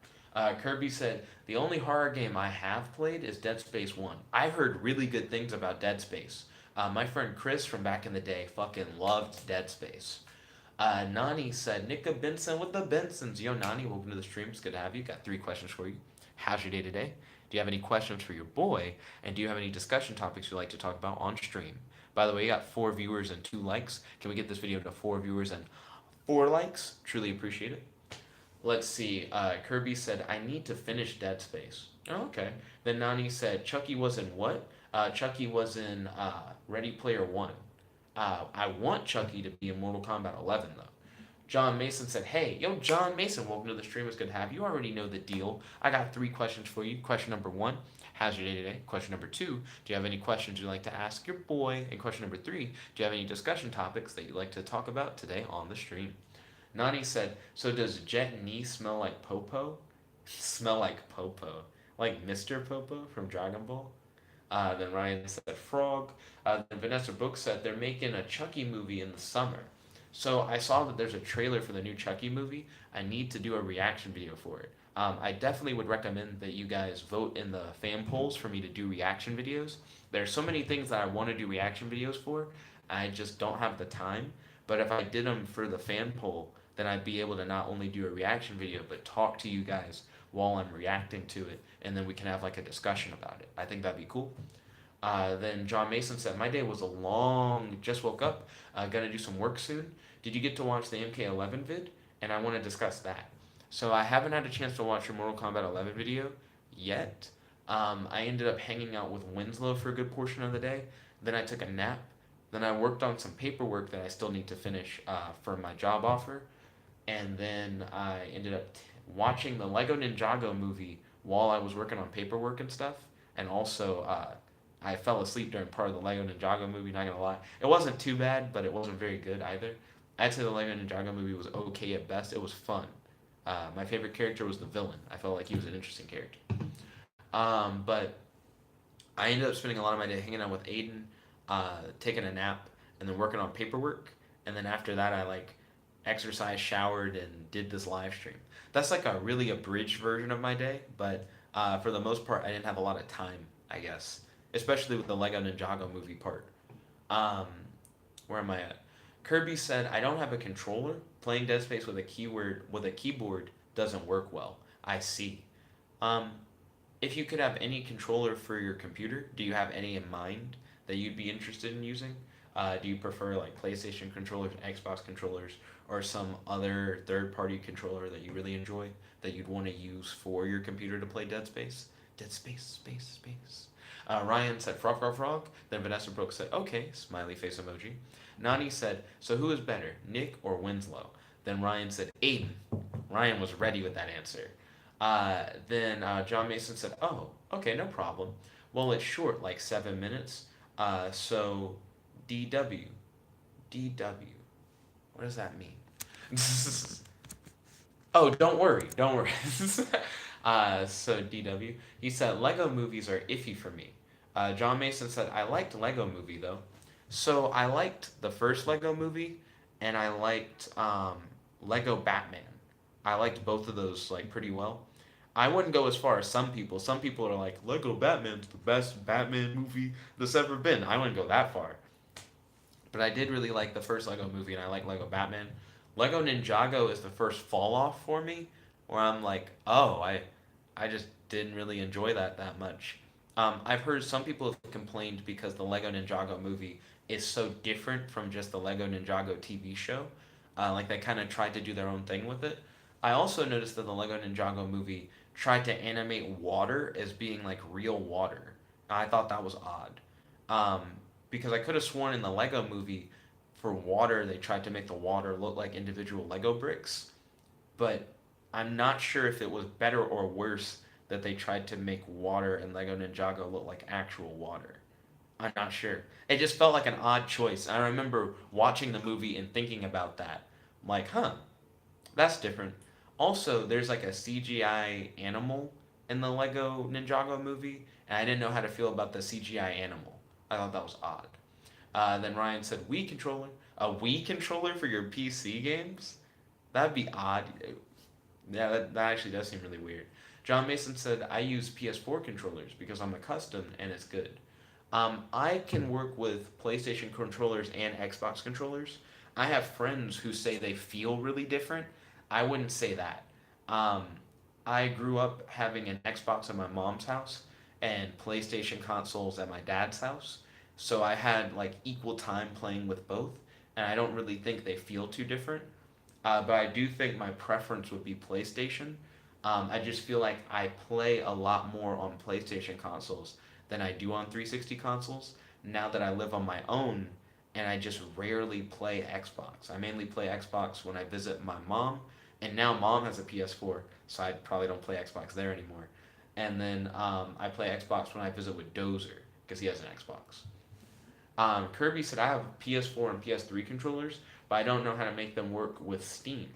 Kirby said, the only horror game I have played is Dead Space 1. I heard really good things about Dead Space. My friend Chris from back in the day fucking loved Dead Space. Nani said, Nickabenson with the Bensons. Yo, Nani, welcome to the stream. It's good to have you. Got 3 questions for you. How's your day today? Do you have any questions for your boy? And do you have any discussion topics you'd like to talk about on stream? By the way, you got 4 viewers and 2 likes. Can we get this video to 4 viewers and 4 likes? Truly appreciate it. Let's see. Kirby said, I need to finish Dead Space. Oh, okay. Then Nani said, Chucky was in what? Chucky was in Ready Player One. I want Chucky to be in Mortal Kombat 11, though. John Mason said, hey, yo, John Mason, welcome to the stream. It's good to have you. You already know the deal. I got 3 questions for you. Question number 1, how's your day today? Question number 2, do you have any questions you'd like to ask your boy? And question number 3, do you have any discussion topics that you'd like to talk about today on the stream? Nani said, so does Jet knee smell like Popo? Smell like Popo. Like Mr. Popo from Dragon Ball? Then Ryan said frog. Then Vanessa Brooks said they're making a Chucky movie in the summer. So I saw that there's a trailer for the new Chucky movie. I need to do a reaction video for it. I definitely would recommend that you guys vote in the fan polls for me to do reaction videos. There are so many things that I want to do reaction videos for. I just don't have the time. But if I did them for the fan poll, then I'd be able to not only do a reaction video, but talk to you guys while I'm reacting to it. And then we can have like a discussion about it. I think that'd be cool. Then John Mason said, "My day was a long. Just woke up. Gonna do some work soon. Did you get to watch the MK11 vid? And I want to discuss that." So I haven't had a chance to watch your Mortal Kombat 11 video yet. I ended up hanging out with Winslow for a good portion of the day. Then I took a nap. Then I worked on some paperwork that I still need to finish for my job offer. And then I ended up watching the Lego Ninjago movie while I was working on paperwork and stuff. And also, I fell asleep during part of the Lego Ninjago movie. Not gonna lie, it wasn't too bad, but it wasn't very good either. I'd say the Lego Ninjago movie was okay at best. It was fun. My favorite character was the villain. I felt like he was an interesting character. But I ended up spending a lot of my day hanging out with Aidan, taking a nap, and then working on paperwork. And then after that, I like exercised, showered, and did this live stream. That's like a really abridged version of my day, but for the most part, I didn't have a lot of time, I guess, especially with the Lego Ninjago movie part. Um, where am I at? Kirby said, "I don't have a controller. Playing Dead Space with a keyboard doesn't work well." I see. Um, if you could have any controller for your computer, do you have any in mind that you'd be interested in using? Do you prefer like PlayStation controllers, Xbox controllers, or some other third-party controller that you really enjoy that you'd want to use for your computer to play Dead Space? Dead Space, space, space. Ryan said frog, frog, frog. Then Vanessa Brooks said, "Okay," smiley face emoji. Nani said, "So who is better, Nick or Winslow?" Then Ryan said, "Aiden." Ryan was ready with that answer. Then John Mason said, "Oh, okay, no problem. Well, it's short, like 7 minutes. So DW. DW. What does that mean?" Oh, don't worry, don't worry. So DW. He said, "Lego movies are iffy for me." John Mason said, "I liked Lego movie though." So I liked the first Lego movie, and I liked Lego Batman. I liked both of those like pretty well. I wouldn't go as far as some people. Some people are like, Lego Batman's the best Batman movie that's ever been. I wouldn't go that far. But I did really like the first Lego movie, and I like Lego Batman. Lego Ninjago is the first fall off for me, where I'm like, oh, I just didn't really enjoy that much. I've heard some people have complained because the Lego Ninjago movie is so different from just the Lego Ninjago TV show. Like they kind of tried to do their own thing with it. I also noticed that the Lego Ninjago movie tried to animate water as being like real water. I thought that was odd. Um, because I could have sworn in the Lego movie for water they tried to make the water look like individual Lego bricks, but I'm not sure if it was better or worse that they tried to make water in Lego Ninjago look like actual water. I'm not sure. It just felt like an odd choice. I remember watching the movie and thinking about that. I'm like, huh, that's different. Also, there's like a CGI animal in the Lego Ninjago movie, and I didn't know how to feel about the CGI animal. I thought that was odd. Then Ryan said, Wii controller. A Wii controller for your PC games? That'd be odd. Yeah, that actually does seem really weird. John Mason said, I use PS4 controllers because I'm accustomed and it's good. I can work with PlayStation controllers and Xbox controllers. I have friends who say they feel really different. I wouldn't say that. Um, I grew up having an Xbox at my mom's house and PlayStation consoles at my dad's house. So I had like equal time playing with both, and I don't really think they feel too different. But I do think my preference would be PlayStation. I just feel like I play a lot more on PlayStation consoles than I do on 360 consoles now that I live on my own and I just rarely play Xbox. I mainly play Xbox when I visit my mom, and now mom has a PS4, so I probably don't play Xbox there anymore. And then I play Xbox when I visit with Dozer because he has an Xbox. Kirby said, I have PS4 and PS3 controllers, but I don't know how to make them work with Steam.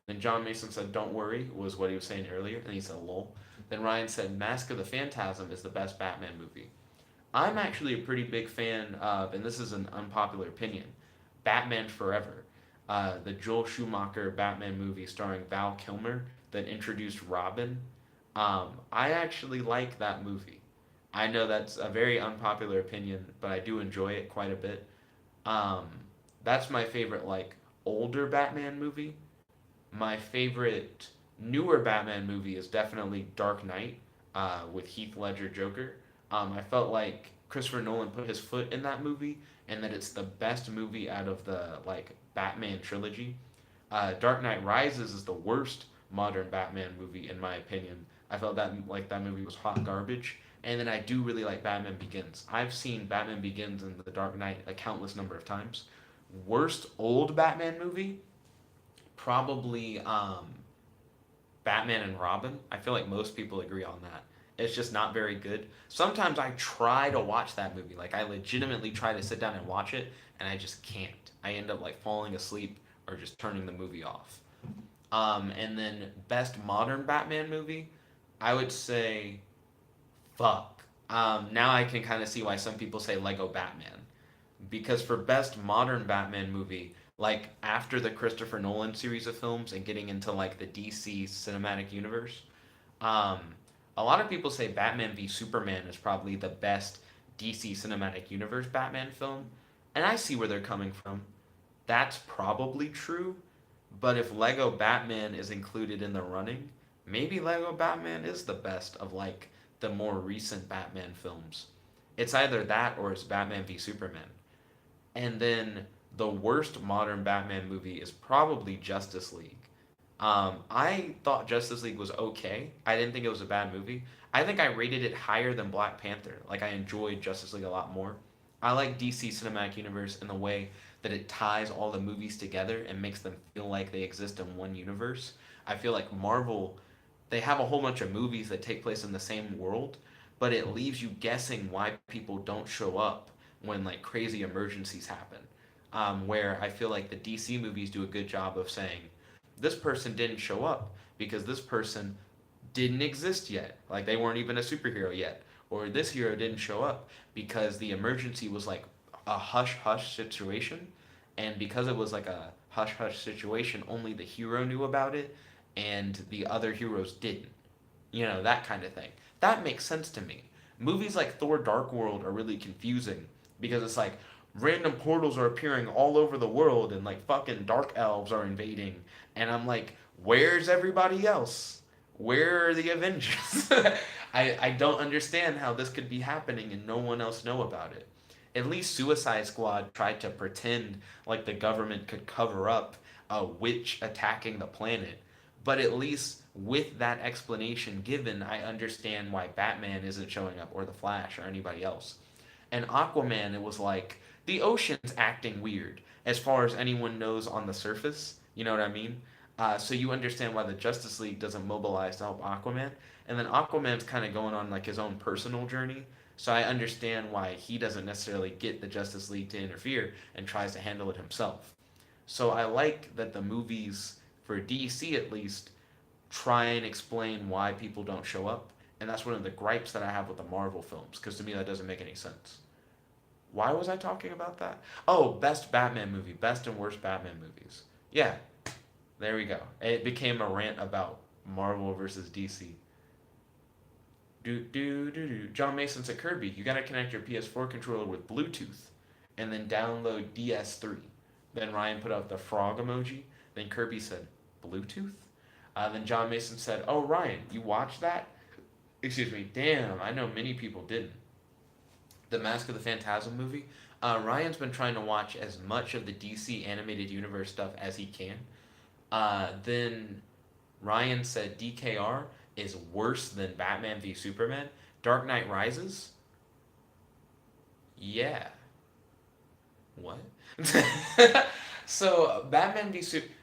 Then John Mason said, don't worry, was what he was saying earlier, and he said, lol. Then Ryan said, Mask of the Phantasm is the best Batman movie. I'm actually a pretty big fan of, and this is an unpopular opinion, Batman Forever, the Joel Schumacher Batman movie starring Val Kilmer that introduced Robin. I actually like that movie. I know that's a very unpopular opinion, but I do enjoy it quite a bit. Um, that's my favorite, like, older Batman movie. My favorite newer Batman movie is definitely Dark Knight with Heath Ledger Joker. I felt like Christopher Nolan put his foot in that movie, and that it's the best movie out of the like Batman trilogy. Dark Knight Rises is the worst modern Batman movie in my opinion. I felt that movie was hot garbage. And then I do really like Batman Begins. I've seen Batman Begins and The Dark Knight a countless number of times. Worst old Batman movie, probably Batman and Robin. I feel like most people agree on that. It's just not very good. Sometimes I try to watch that movie. Like I legitimately try to sit down and watch it and I just can't. I end up like falling asleep or just turning the movie off. And then best modern Batman movie, I would say fuck. Now I can kind of see why some people say Lego Batman. Because for best modern Batman movie, like after the Christopher Nolan series of films and getting into like the DC cinematic universe, um, a lot of people say Batman v Superman is probably the best DC cinematic universe Batman film, and I see where they're coming from. That's probably true, but if Lego Batman is included in the running, maybe Lego Batman is the best of like the more recent Batman films. It's either that or it's Batman v Superman. And then the worst modern Batman movie is probably Justice League. I thought Justice League was okay. I didn't think it was a bad movie. I think I rated it higher than Black Panther. Like I enjoyed Justice League a lot more. I like DC Cinematic Universe in the way that it ties all the movies together and makes them feel like they exist in one universe. I feel like Marvel, they have a whole bunch of movies that take place in the same world, but it leaves you guessing why people don't show up when like crazy emergencies happen. Where I feel like the DC movies do a good job of saying this person didn't show up because this person didn't exist yet. Like they weren't even a superhero yet. Or this hero didn't show up because the emergency was like a hush hush situation. And because it was like a hush hush situation, only the hero knew about it and the other heroes didn't. You know, that kind of thing. That makes sense to me. Movies like Thor Dark World are really confusing because it's like random portals are appearing all over the world and like fucking dark elves are invading and I'm like, where's everybody else? Where are the Avengers? I don't understand how this could be happening and no one else know about it. At least Suicide Squad tried to pretend like the government could cover up a witch attacking the planet. But at least with that explanation given, I understand why Batman isn't showing up or the Flash or anybody else. And Aquaman, it was like the ocean's acting weird as far as anyone knows on the surface. You know what I mean? So you understand why the Justice League doesn't mobilize to help Aquaman, and then Aquaman's kind of going on like his own personal journey. So I understand why he doesn't necessarily get the Justice League to interfere and tries to handle it himself. So I like that the movies for DC at least try and explain why people don't show up, and that's one of the gripes that I have with the Marvel films because to me that doesn't make any sense. Why was I talking about that? Oh, best Batman movie, best and worst Batman movies. Yeah, there we go. It became a rant about Marvel versus DC. Do. John Mason said, Kirby, you gotta connect your PS4 controller with Bluetooth and then download DS3. Then Ryan put out the frog emoji. Then Kirby said, Bluetooth? Then John Mason said, oh, Ryan, you watched that? Excuse me, damn, I know many people didn't. The Mask of the Phantasm movie. Ryan's been trying to watch as much of the DC animated universe stuff as he can. Then Ryan said DKR is worse than Batman v Superman. Dark Knight Rises? Yeah. What? So, Batman v Superman.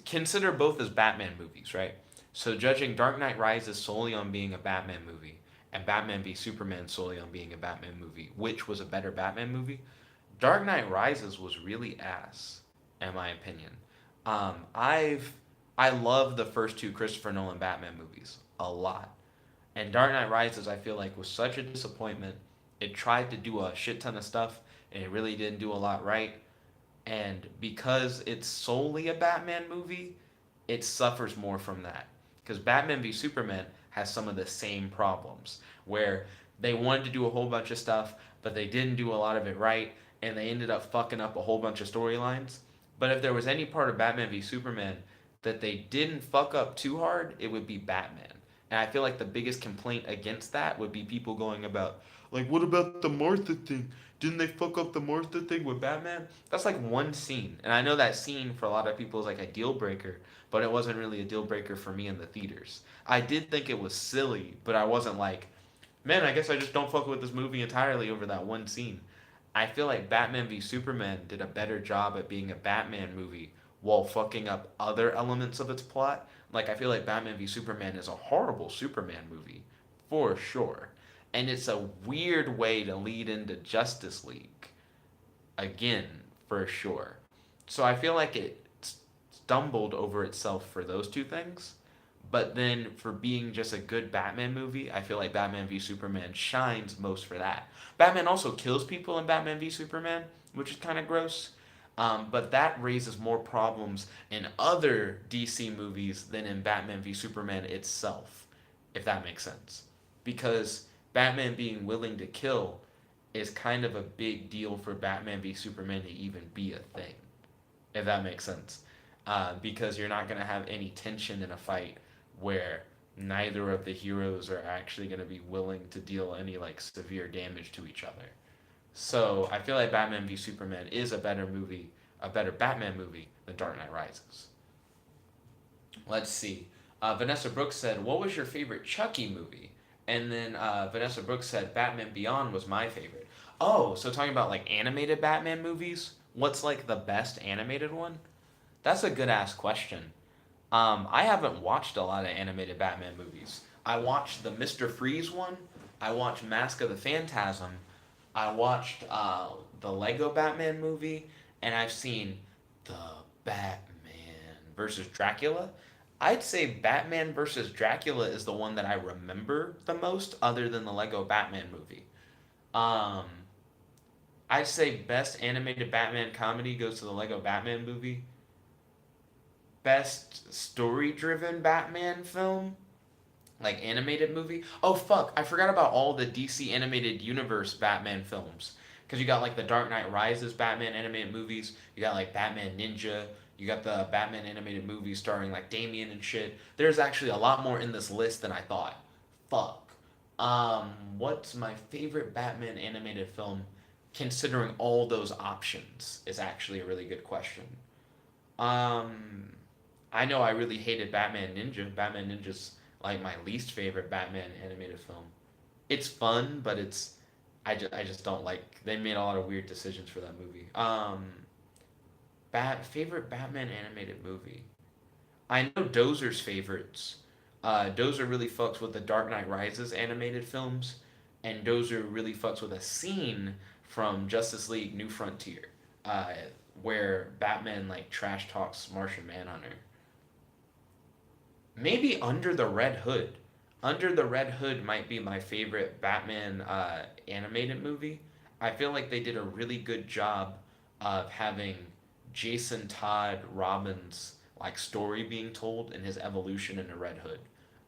Consider both as Batman movies, right? So, judging Dark Knight Rises solely on being a Batman movie and Batman v Superman solely on being a Batman movie, which was a better Batman movie? Dark Knight Rises was really ass, in my opinion. I love the first two Christopher Nolan Batman movies a lot. And Dark Knight Rises, I feel like, was such a disappointment. It tried to do a shit ton of stuff, and it really didn't do a lot right. And because it's solely a Batman movie, it suffers more from that. Because Batman v Superman has some of the same problems, where they wanted to do a whole bunch of stuff, but they didn't do a lot of it right, and they ended up fucking up a whole bunch of storylines. But if there was any part of Batman v Superman that they didn't fuck up too hard, it would be Batman. And I feel like the biggest complaint against that would be people going about, Like, what about the Martha thing? Didn't they fuck up the Martha thing with Batman? That's like one scene. And I know that scene for a lot of people is like a deal breaker, but it wasn't really a deal breaker for me in the theaters. I did think it was silly, but I wasn't like, man, I guess I just don't fuck with this movie entirely over that one scene. I feel like Batman v Superman did a better job at being a Batman movie while fucking up other elements of its plot. Like, I feel like Batman v Superman is a horrible Superman movie, for sure. And it's a weird way to lead into Justice League, again, for sure. So I feel like it stumbled over itself for those two things. But then for being just a good Batman movie, I feel like Batman v Superman shines most for that. Batman also kills people in Batman v Superman, which is kind of gross. But that raises more problems in other DC movies than in Batman v Superman itself, if that makes sense. Because Batman being willing to kill is kind of a big deal for Batman v Superman to even be a thing, if that makes sense. Because you're not going to have any tension in a fight where neither of the heroes are actually going to be willing to deal any like severe damage to each other. So I feel like Batman v Superman is a better movie, a better Batman movie than Dark Knight Rises. Let's see. Vanessa Brooks said, "What was your favorite Chucky movie?" And then Vanessa Brooks said, "Batman Beyond was my favorite." Oh, so talking about like animated Batman movies, what's like the best animated one? That's a good ass question. I haven't watched a lot of animated Batman movies. I watched the Mr. Freeze one. I watched Mask of the Phantasm. I watched the Lego Batman movie, and I've seen the Batman versus Dracula. I'd say Batman versus Dracula is the one that I remember the most, other than the Lego Batman movie. Um, I'd say best animated Batman comedy goes to the Lego Batman movie. Best story driven Batman film, like animated movie. Oh fuck, I forgot about all the DC animated universe Batman films. Cause you got like the Dark Knight Rises Batman animated movies. You got like Batman Ninja. You got the Batman animated movies starring like Damien and shit. There's actually a lot more in this list than I thought. Fuck. What's my favorite Batman animated film? Considering all those options is actually a really good question. Um, I know I really hated Batman Ninja. Batman Ninja's like my least favorite Batman animated film. It's fun, but I just don't like. They made a lot of weird decisions for that movie. Favorite Batman animated movie. I know Dozer's favorites. Dozer really fucks with the Dark Knight Rises animated films, and Dozer really fucks with a scene from Justice League New Frontier, uh, where Batman like trash talks Martian Manhunter. Maybe Under the Red Hood. Under the Red Hood might be my favorite Batman animated movie. I feel like they did a really good job of having Jason Todd Robbins' like story being told and his evolution into Red Hood.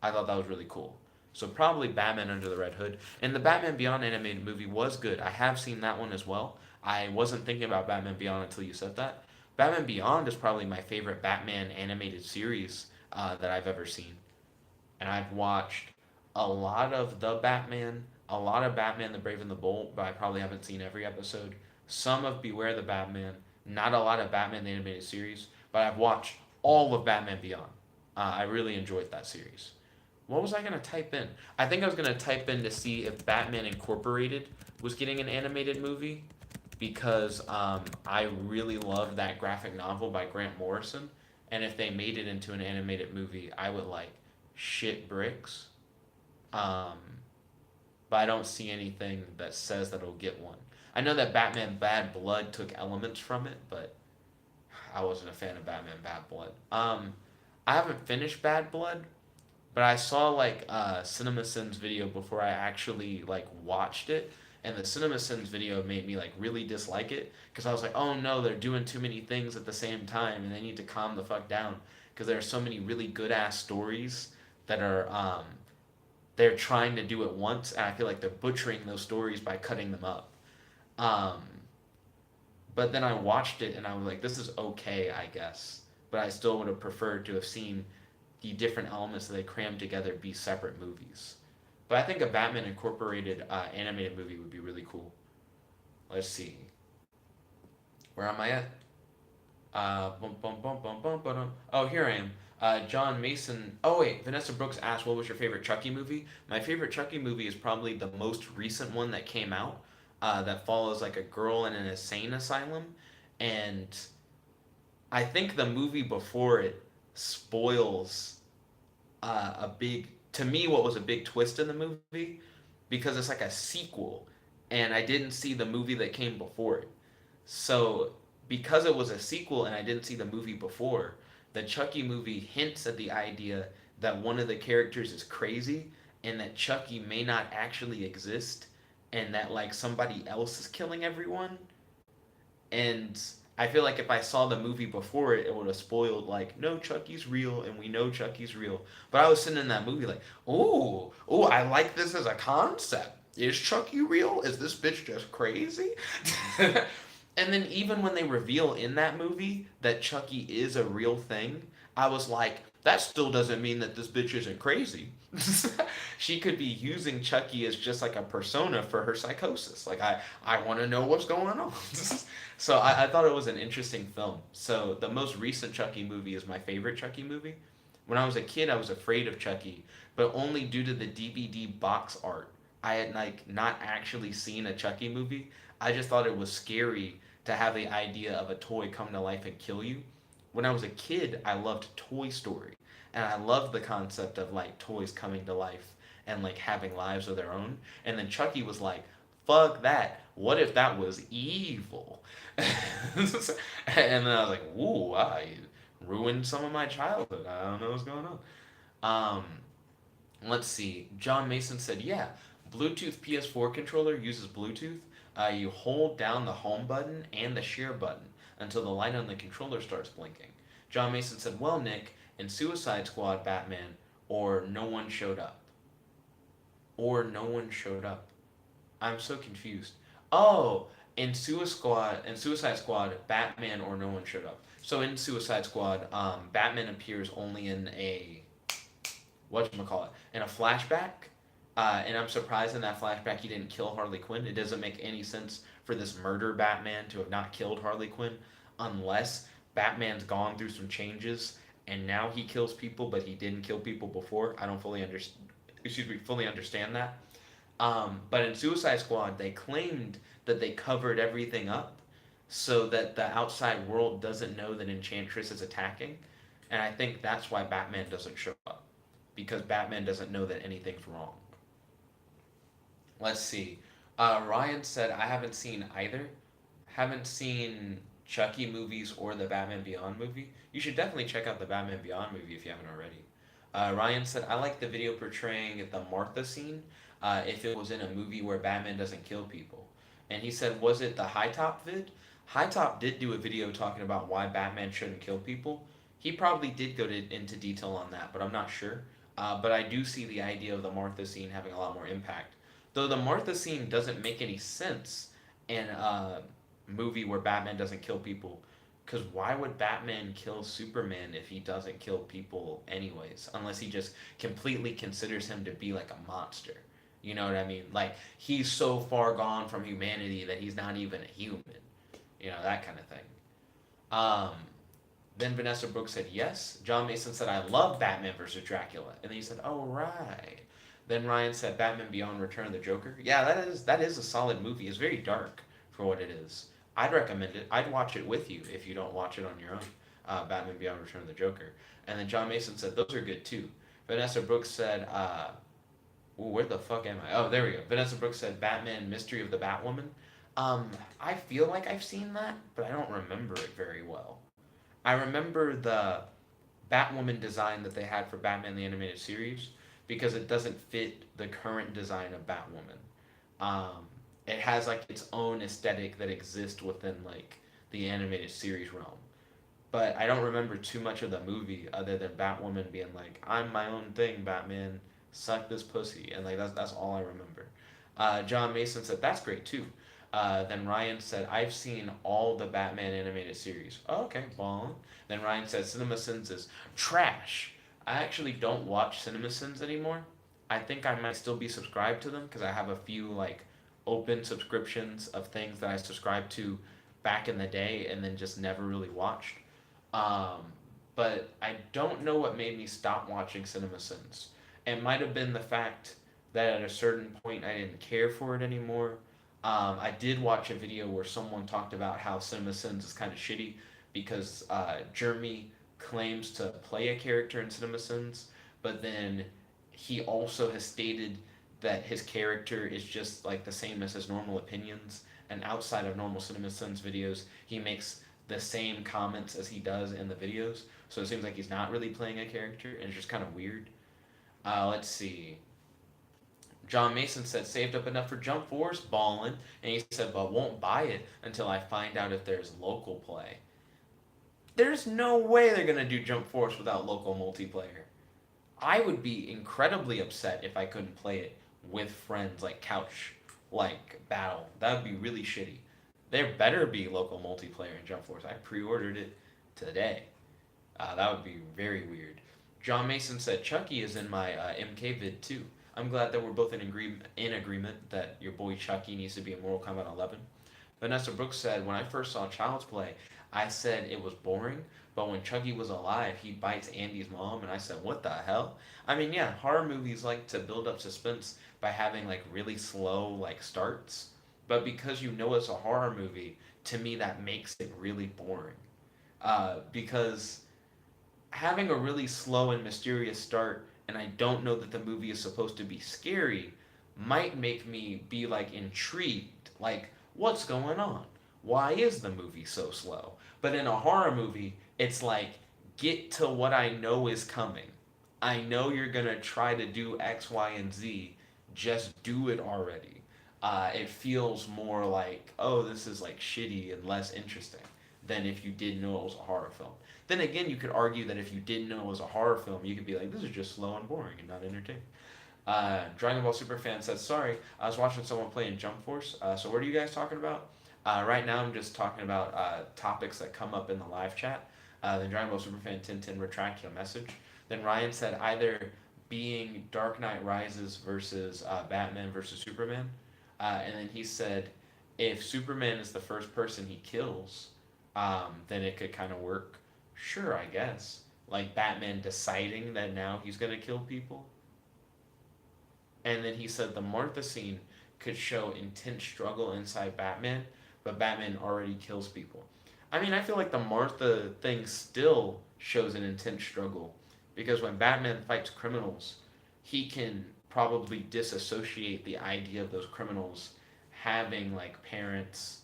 I thought that was really cool. So probably Batman Under the Red Hood. And the Batman Beyond animated movie was good. I have seen that one as well. I wasn't thinking about Batman Beyond until you said that. Batman Beyond is probably my favorite Batman animated series that I've ever seen. And I've watched a lot of The Batman, a lot of Batman the Brave and the Bold, but I probably haven't seen every episode. Some of Beware the Batman, not a lot of Batman the Animated Series, but I've watched all of Batman Beyond. I really enjoyed that series. What was I going to type in? I think I was going to type in to see if Batman Incorporated was getting an animated movie because I really love that graphic novel by Grant Morrison. And if they made it into an animated movie, I would like shit bricks. Um, but I don't see anything that says that it'll get one. I know that Batman Bad Blood took elements from it, but I wasn't a fan of Batman Bad Blood. I haven't finished Bad Blood, but I saw like CinemaSins video before I actually like watched it, and the CinemaSins video made me like really dislike it because I was like, oh no, they're doing too many things at the same time, and they need to calm the fuck down because there are so many really good ass stories that are they're trying to do at once, and I feel like they're butchering those stories by cutting them up. Um, but then I watched it and I was like, this is okay, I guess. But I still would have preferred to have seen the different elements that they crammed together be separate movies. But I think a Batman Incorporated animated movie would be really cool. Let's see. Where am I at? Bum, bum, bum, bum, bum, bum. Oh, here I am. John Mason. Oh, wait. Vanessa Brooks asked, what was your favorite Chucky movie? My favorite Chucky movie is probably the most recent one that came out that follows like a girl in an insane asylum. And I think the movie before it spoils a big, to me, what was a big twist in the movie because it's like a sequel. And I didn't see the movie that came before it. So, because it was a sequel and I didn't see the movie before, the Chucky movie hints at the idea that one of the characters is crazy and that Chucky may not actually exist and that like somebody else is killing everyone. And I feel like if I saw the movie before it, it would have spoiled like, no, Chucky's real and we know Chucky's real. But I was sitting in that movie like, ooh, I like this as a concept. Is Chucky real? Is this bitch just crazy? And then even when they reveal in that movie that Chucky is a real thing, I was like, that still doesn't mean that this bitch isn't crazy. She could be using Chucky as just like a persona for her psychosis. Like I want to know what's going on. So I thought it was an interesting film. So the most recent Chucky movie is my favorite Chucky movie. When I was a kid, I was afraid of Chucky, but only due to the DVD box art. I had like not actually seen a Chucky movie. I just thought it was scary to have the idea of a toy come to life and kill you. When I was a kid, I loved Toy Story, and I loved the concept of like toys coming to life and like having lives of their own. And then Chucky was like, "Fuck that! What if that was evil?" And then I was like, "Ooh, I ruined some of my childhood. I don't know what's going on." Um, let's see. John Mason said, "Yeah, Bluetooth PS4 controller uses Bluetooth. You hold down the home button and the share button until the light on the controller starts blinking." John Mason said, "Well, Nick, in Suicide Squad Batman, or no one showed up. Or no one showed up. I'm so confused. Oh, Suicide Squad, Batman or no one showed up. So in Suicide Squad, Batman appears only in a whatchamacallit, in a flashback. And I'm surprised in that flashback he didn't kill Harley Quinn. It doesn't make any sense for this murder Batman to have not killed Harley Quinn unless Batman's gone through some changes and now he kills people, but he didn't kill people before. I don't fully understand that. But in Suicide Squad, they claimed that they covered everything up so that the outside world doesn't know that Enchantress is attacking. And I think that's why Batman doesn't show up. Because Batman doesn't know that anything's wrong. Let's see. Ryan said, I haven't seen either. Haven't seen Chucky movies or the Batman Beyond movie. You should definitely check out the Batman Beyond movie if you haven't already. Ryan said, I like the video portraying the Martha scene if it was in a movie where Batman doesn't kill people. And he said, was it the High Top vid? High Top did do a video talking about why Batman shouldn't kill people. He probably did into detail on that, but I'm not sure. But I do see the idea of the Martha scene having a lot more impact. Though the Martha scene doesn't make any sense in a movie where Batman doesn't kill people. Because why would Batman kill Superman if he doesn't kill people anyways? Unless he just completely considers him to be like a monster. You know what I mean? Like, he's so far gone from humanity that he's not even a human. You know, that kind of thing. Um, then Vanessa Brooks said yes. John Mason said, I love Batman versus Dracula. And then he said, oh, right. Then Ryan said, Batman Beyond Return of the Joker. Yeah, that is a solid movie. It's very dark for what it is. I'd recommend it. I'd watch it with you if you don't watch it on your own. Batman Beyond Return of the Joker. And then John Mason said, those are good too. Vanessa Brooks said, ooh, where the fuck am I? Oh, there we go. Vanessa Brooks said, Batman Mystery of the Batwoman. I feel like I've seen that, but I don't remember it very well. I remember the Batwoman design that they had for Batman the Animated Series because it doesn't fit the current design of Batwoman. Um, it has like its own aesthetic that exists within like the animated series realm. But I don't remember too much of the movie other than Batwoman being like, "I'm my own thing, Batman. Suck this pussy," and like that's all I remember. John Mason said that's great too. Then Ryan said, I've seen all the Batman animated series. Oh, okay, ballin'. Then Ryan said, CinemaSins is trash. I actually don't watch CinemaSins anymore. I think I might still be subscribed to them because I have a few like open subscriptions of things that I subscribed to back in the day and then just never really watched. Um, but I don't know what made me stop watching CinemaSins. It might have been the fact that at a certain point I didn't care for it anymore. I did watch a video where someone talked about how CinemaSins is kind of shitty because Jeremy claims to play a character in CinemaSins, but then he also has stated that his character is just like the same as his normal opinions, and outside of normal CinemaSins videos, he makes the same comments as he does in the videos. So it seems like he's not really playing a character, and it's just kind of weird. Let's see. John Mason said, saved up enough for Jump Force, ballin'. And he said, but won't buy it until I find out if there's local play. There's no way they're going to do Jump Force without local multiplayer. I would be incredibly upset if I couldn't play it with friends, like couch, like battle. That would be really shitty. There better be local multiplayer in Jump Force. I pre-ordered it today. That would be very weird. John Mason said Chucky is in my MK vid too. I'm glad that we're both in agreement that your boy Chucky needs to be in Mortal Kombat 11. Vanessa Brooks said, when I first saw Child's Play, I said it was boring, but when Chucky was alive, he bites Andy's mom, and I said, what the hell? I mean, yeah, horror movies like to build up suspense by having like really slow like starts, but because you know it's a horror movie, to me that makes it really boring. Because having a really slow and mysterious start, and I don't know that the movie is supposed to be scary, might make me be like intrigued. Like, what's going on? Why is the movie so slow? But in a horror movie, it's like, get to what I know is coming. I know you're gonna try to do X, Y, and Z. Just do it already. It feels more like, oh, this is like shitty and less interesting than if you didn't know it was a horror film. Then again, you could argue that if you didn't know it was a horror film, you could be like, this is just slow and boring and not entertaining. Dragon Ball Superfan says, sorry, I was watching someone play in Jump Force. So what are you guys talking about? Right now, I'm just talking about topics that come up in the live chat. Then Dragon Ball Superfan 1010 retracted a message. Then Ryan said either being Dark Knight Rises versus Batman versus Superman. And then he said if Superman is the first person he kills, then it could kind of work. Sure, I guess. Like Batman deciding that now he's gonna kill people. And then he said the Martha scene could show intense struggle inside Batman, but Batman already kills people. I mean, I feel like the Martha thing still shows an intense struggle because when Batman fights criminals, he can probably disassociate the idea of those criminals having like parents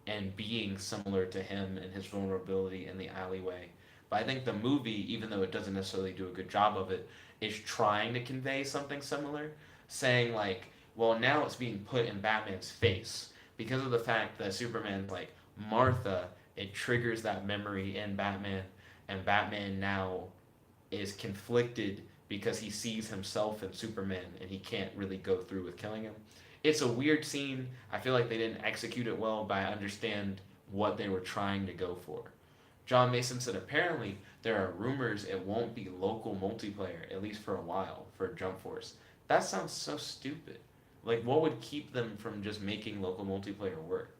and being similar to him and his vulnerability in the alleyway. But I think the movie, even though it doesn't necessarily do a good job of it, is trying to convey something similar, saying like, well, now it's being put in Batman's face because of the fact that Superman's like Martha. It triggers that memory in Batman, and Batman now is conflicted because he sees himself in Superman and he can't really go through with killing him. It's a weird scene. I feel like they didn't execute it well, but I understand what they were trying to go for. John Mason said apparently there are rumors it won't be local multiplayer, at least for a while, for Jump Force. That sounds so stupid. Like, what would keep them from just making local multiplayer work?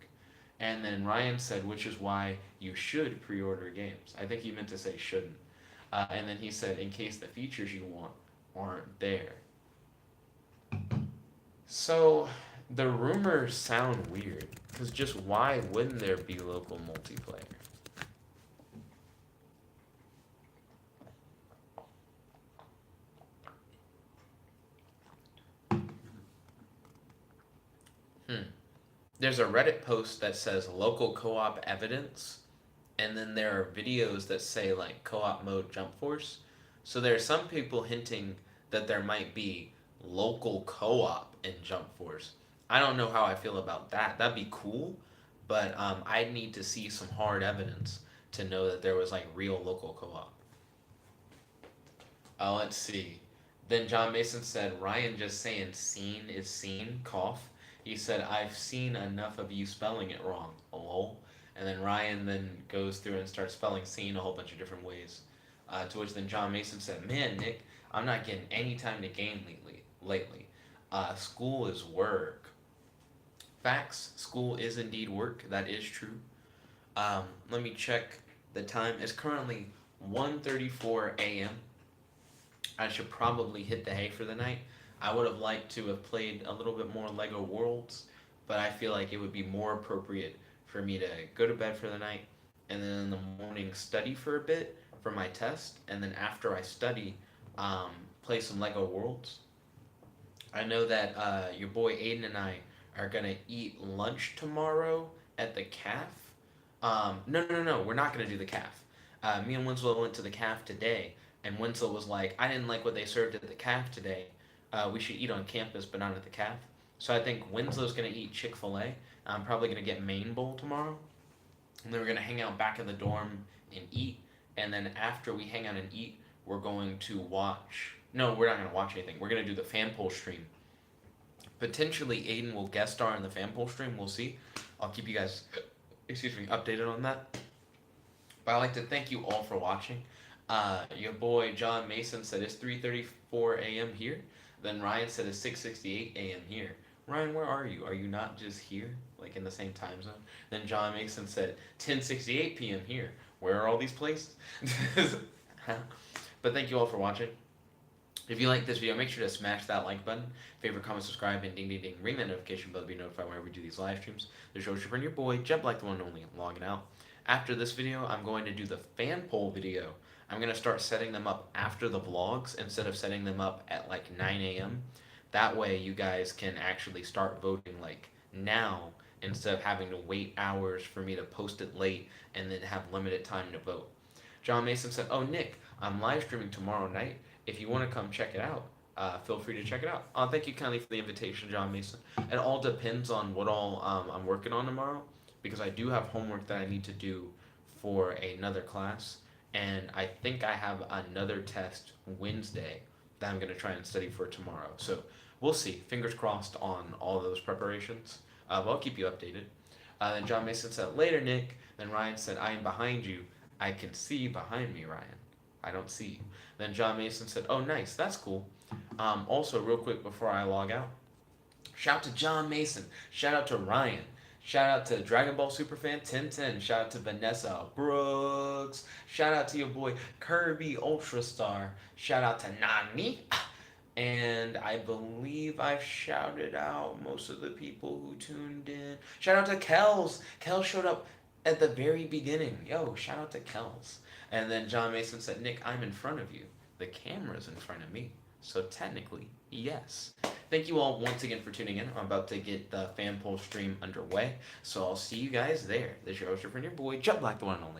And then Ryan said, which is why you should pre order games. I think he meant to say shouldn't. And then he said, in case the features you want aren't there. So the rumors sound weird, because just why wouldn't there be local multiplayer? There's a Reddit post that says local co-op evidence, and then there are videos that say like co-op mode Jump Force. So there are some people hinting that there might be local co-op in Jump Force. I don't know how I feel about that. That'd be cool, but I'd need to see some hard evidence to know that there was like real local co-op. Let's see. Then John Mason said, Ryan just saying scene is scene, cough. He said, I've seen enough of you spelling it wrong, lol. And then Ryan then goes through and starts spelling scene a whole bunch of different ways. To which then John Mason said, man, Nick, I'm not getting any time to game lately. lately. School is work. Facts, school is indeed work. That is true. Let me check the time. It's currently 1:34 a.m. I should probably hit the hay for the night. I would have liked to have played a little bit more Lego Worlds, but I feel like it would be more appropriate for me to go to bed for the night and then in the morning study for a bit for my test, and then after I study, play some Lego Worlds. I know that your boy Aiden and I are gonna eat lunch tomorrow at the calf. No. We're not gonna do the calf. Me and Winslow went to the calf today, and Winslow was like, "I didn't like what they served at the calf today. We should eat on campus, but not at the calf." So I think Winslow's gonna eat Chick-fil-A. I'm probably gonna get main bowl tomorrow, and then we're gonna hang out back in the dorm and eat. And then after we hang out and eat, we're going to watch. No, we're not gonna watch anything. We're gonna do the fan poll stream. Potentially, Aiden will guest star in the fan poll stream. We'll see. I'll keep you guys, updated on that. But I'd like to thank you all for watching. Your boy John Mason said it's 3:34 a.m. here. Then Ryan said it's 6:68 a.m. here. Ryan, where are you? Are you not just here, like in the same time zone? Then John Mason said 10:68 p.m. here. Where are all these places? But thank you all for watching. If you like this video, make sure to smash that like button, favorite, comment, subscribe, and ding ding ding, ring that notification bell to be notified whenever we do these live streams. The show is your boy, Jeb like the one and only, logging out. After this video, I'm going to do the fan poll video. I'm going to start setting them up after the vlogs instead of setting them up at like 9 a.m. That way you guys can actually start voting like now instead of having to wait hours for me to post it late and then have limited time to vote. John Mason said, "Oh, Nick, I'm live streaming tomorrow night. If you want to come check it out, feel free to check it out." Thank you kindly for the invitation, John Mason. It all depends on what all I'm working on tomorrow, because I do have homework that I need to do for another class, and I think I have another test Wednesday that I'm going to try and study for tomorrow. So we'll see. Fingers crossed on all those preparations. But I'll keep you updated. Then John Mason said, "Later, Nick." Then Ryan said, "I am behind you. I can see behind me, Ryan. I don't see you." Then John Mason said, "Oh, nice. That's cool." Also, real quick before I log out, shout out to John Mason. Shout out to Ryan. Shout out to Dragon Ball Superfan 1010. Shout out to Vanessa Brooks. Shout out to your boy Kirby Ultrastar. Shout out to Nani. And I believe I've shouted out most of the people who tuned in. Shout out to Kels. Kels showed up at the very beginning. Yo, shout out to Kels. And then John Mason said, "Nick, I'm in front of you. The camera's in front of me. So technically, yes." Thank you all once again for tuning in. I'm about to get the fan poll stream underway. So I'll see you guys there. This is your host, your friend, your boy, Jet Black, the one and only.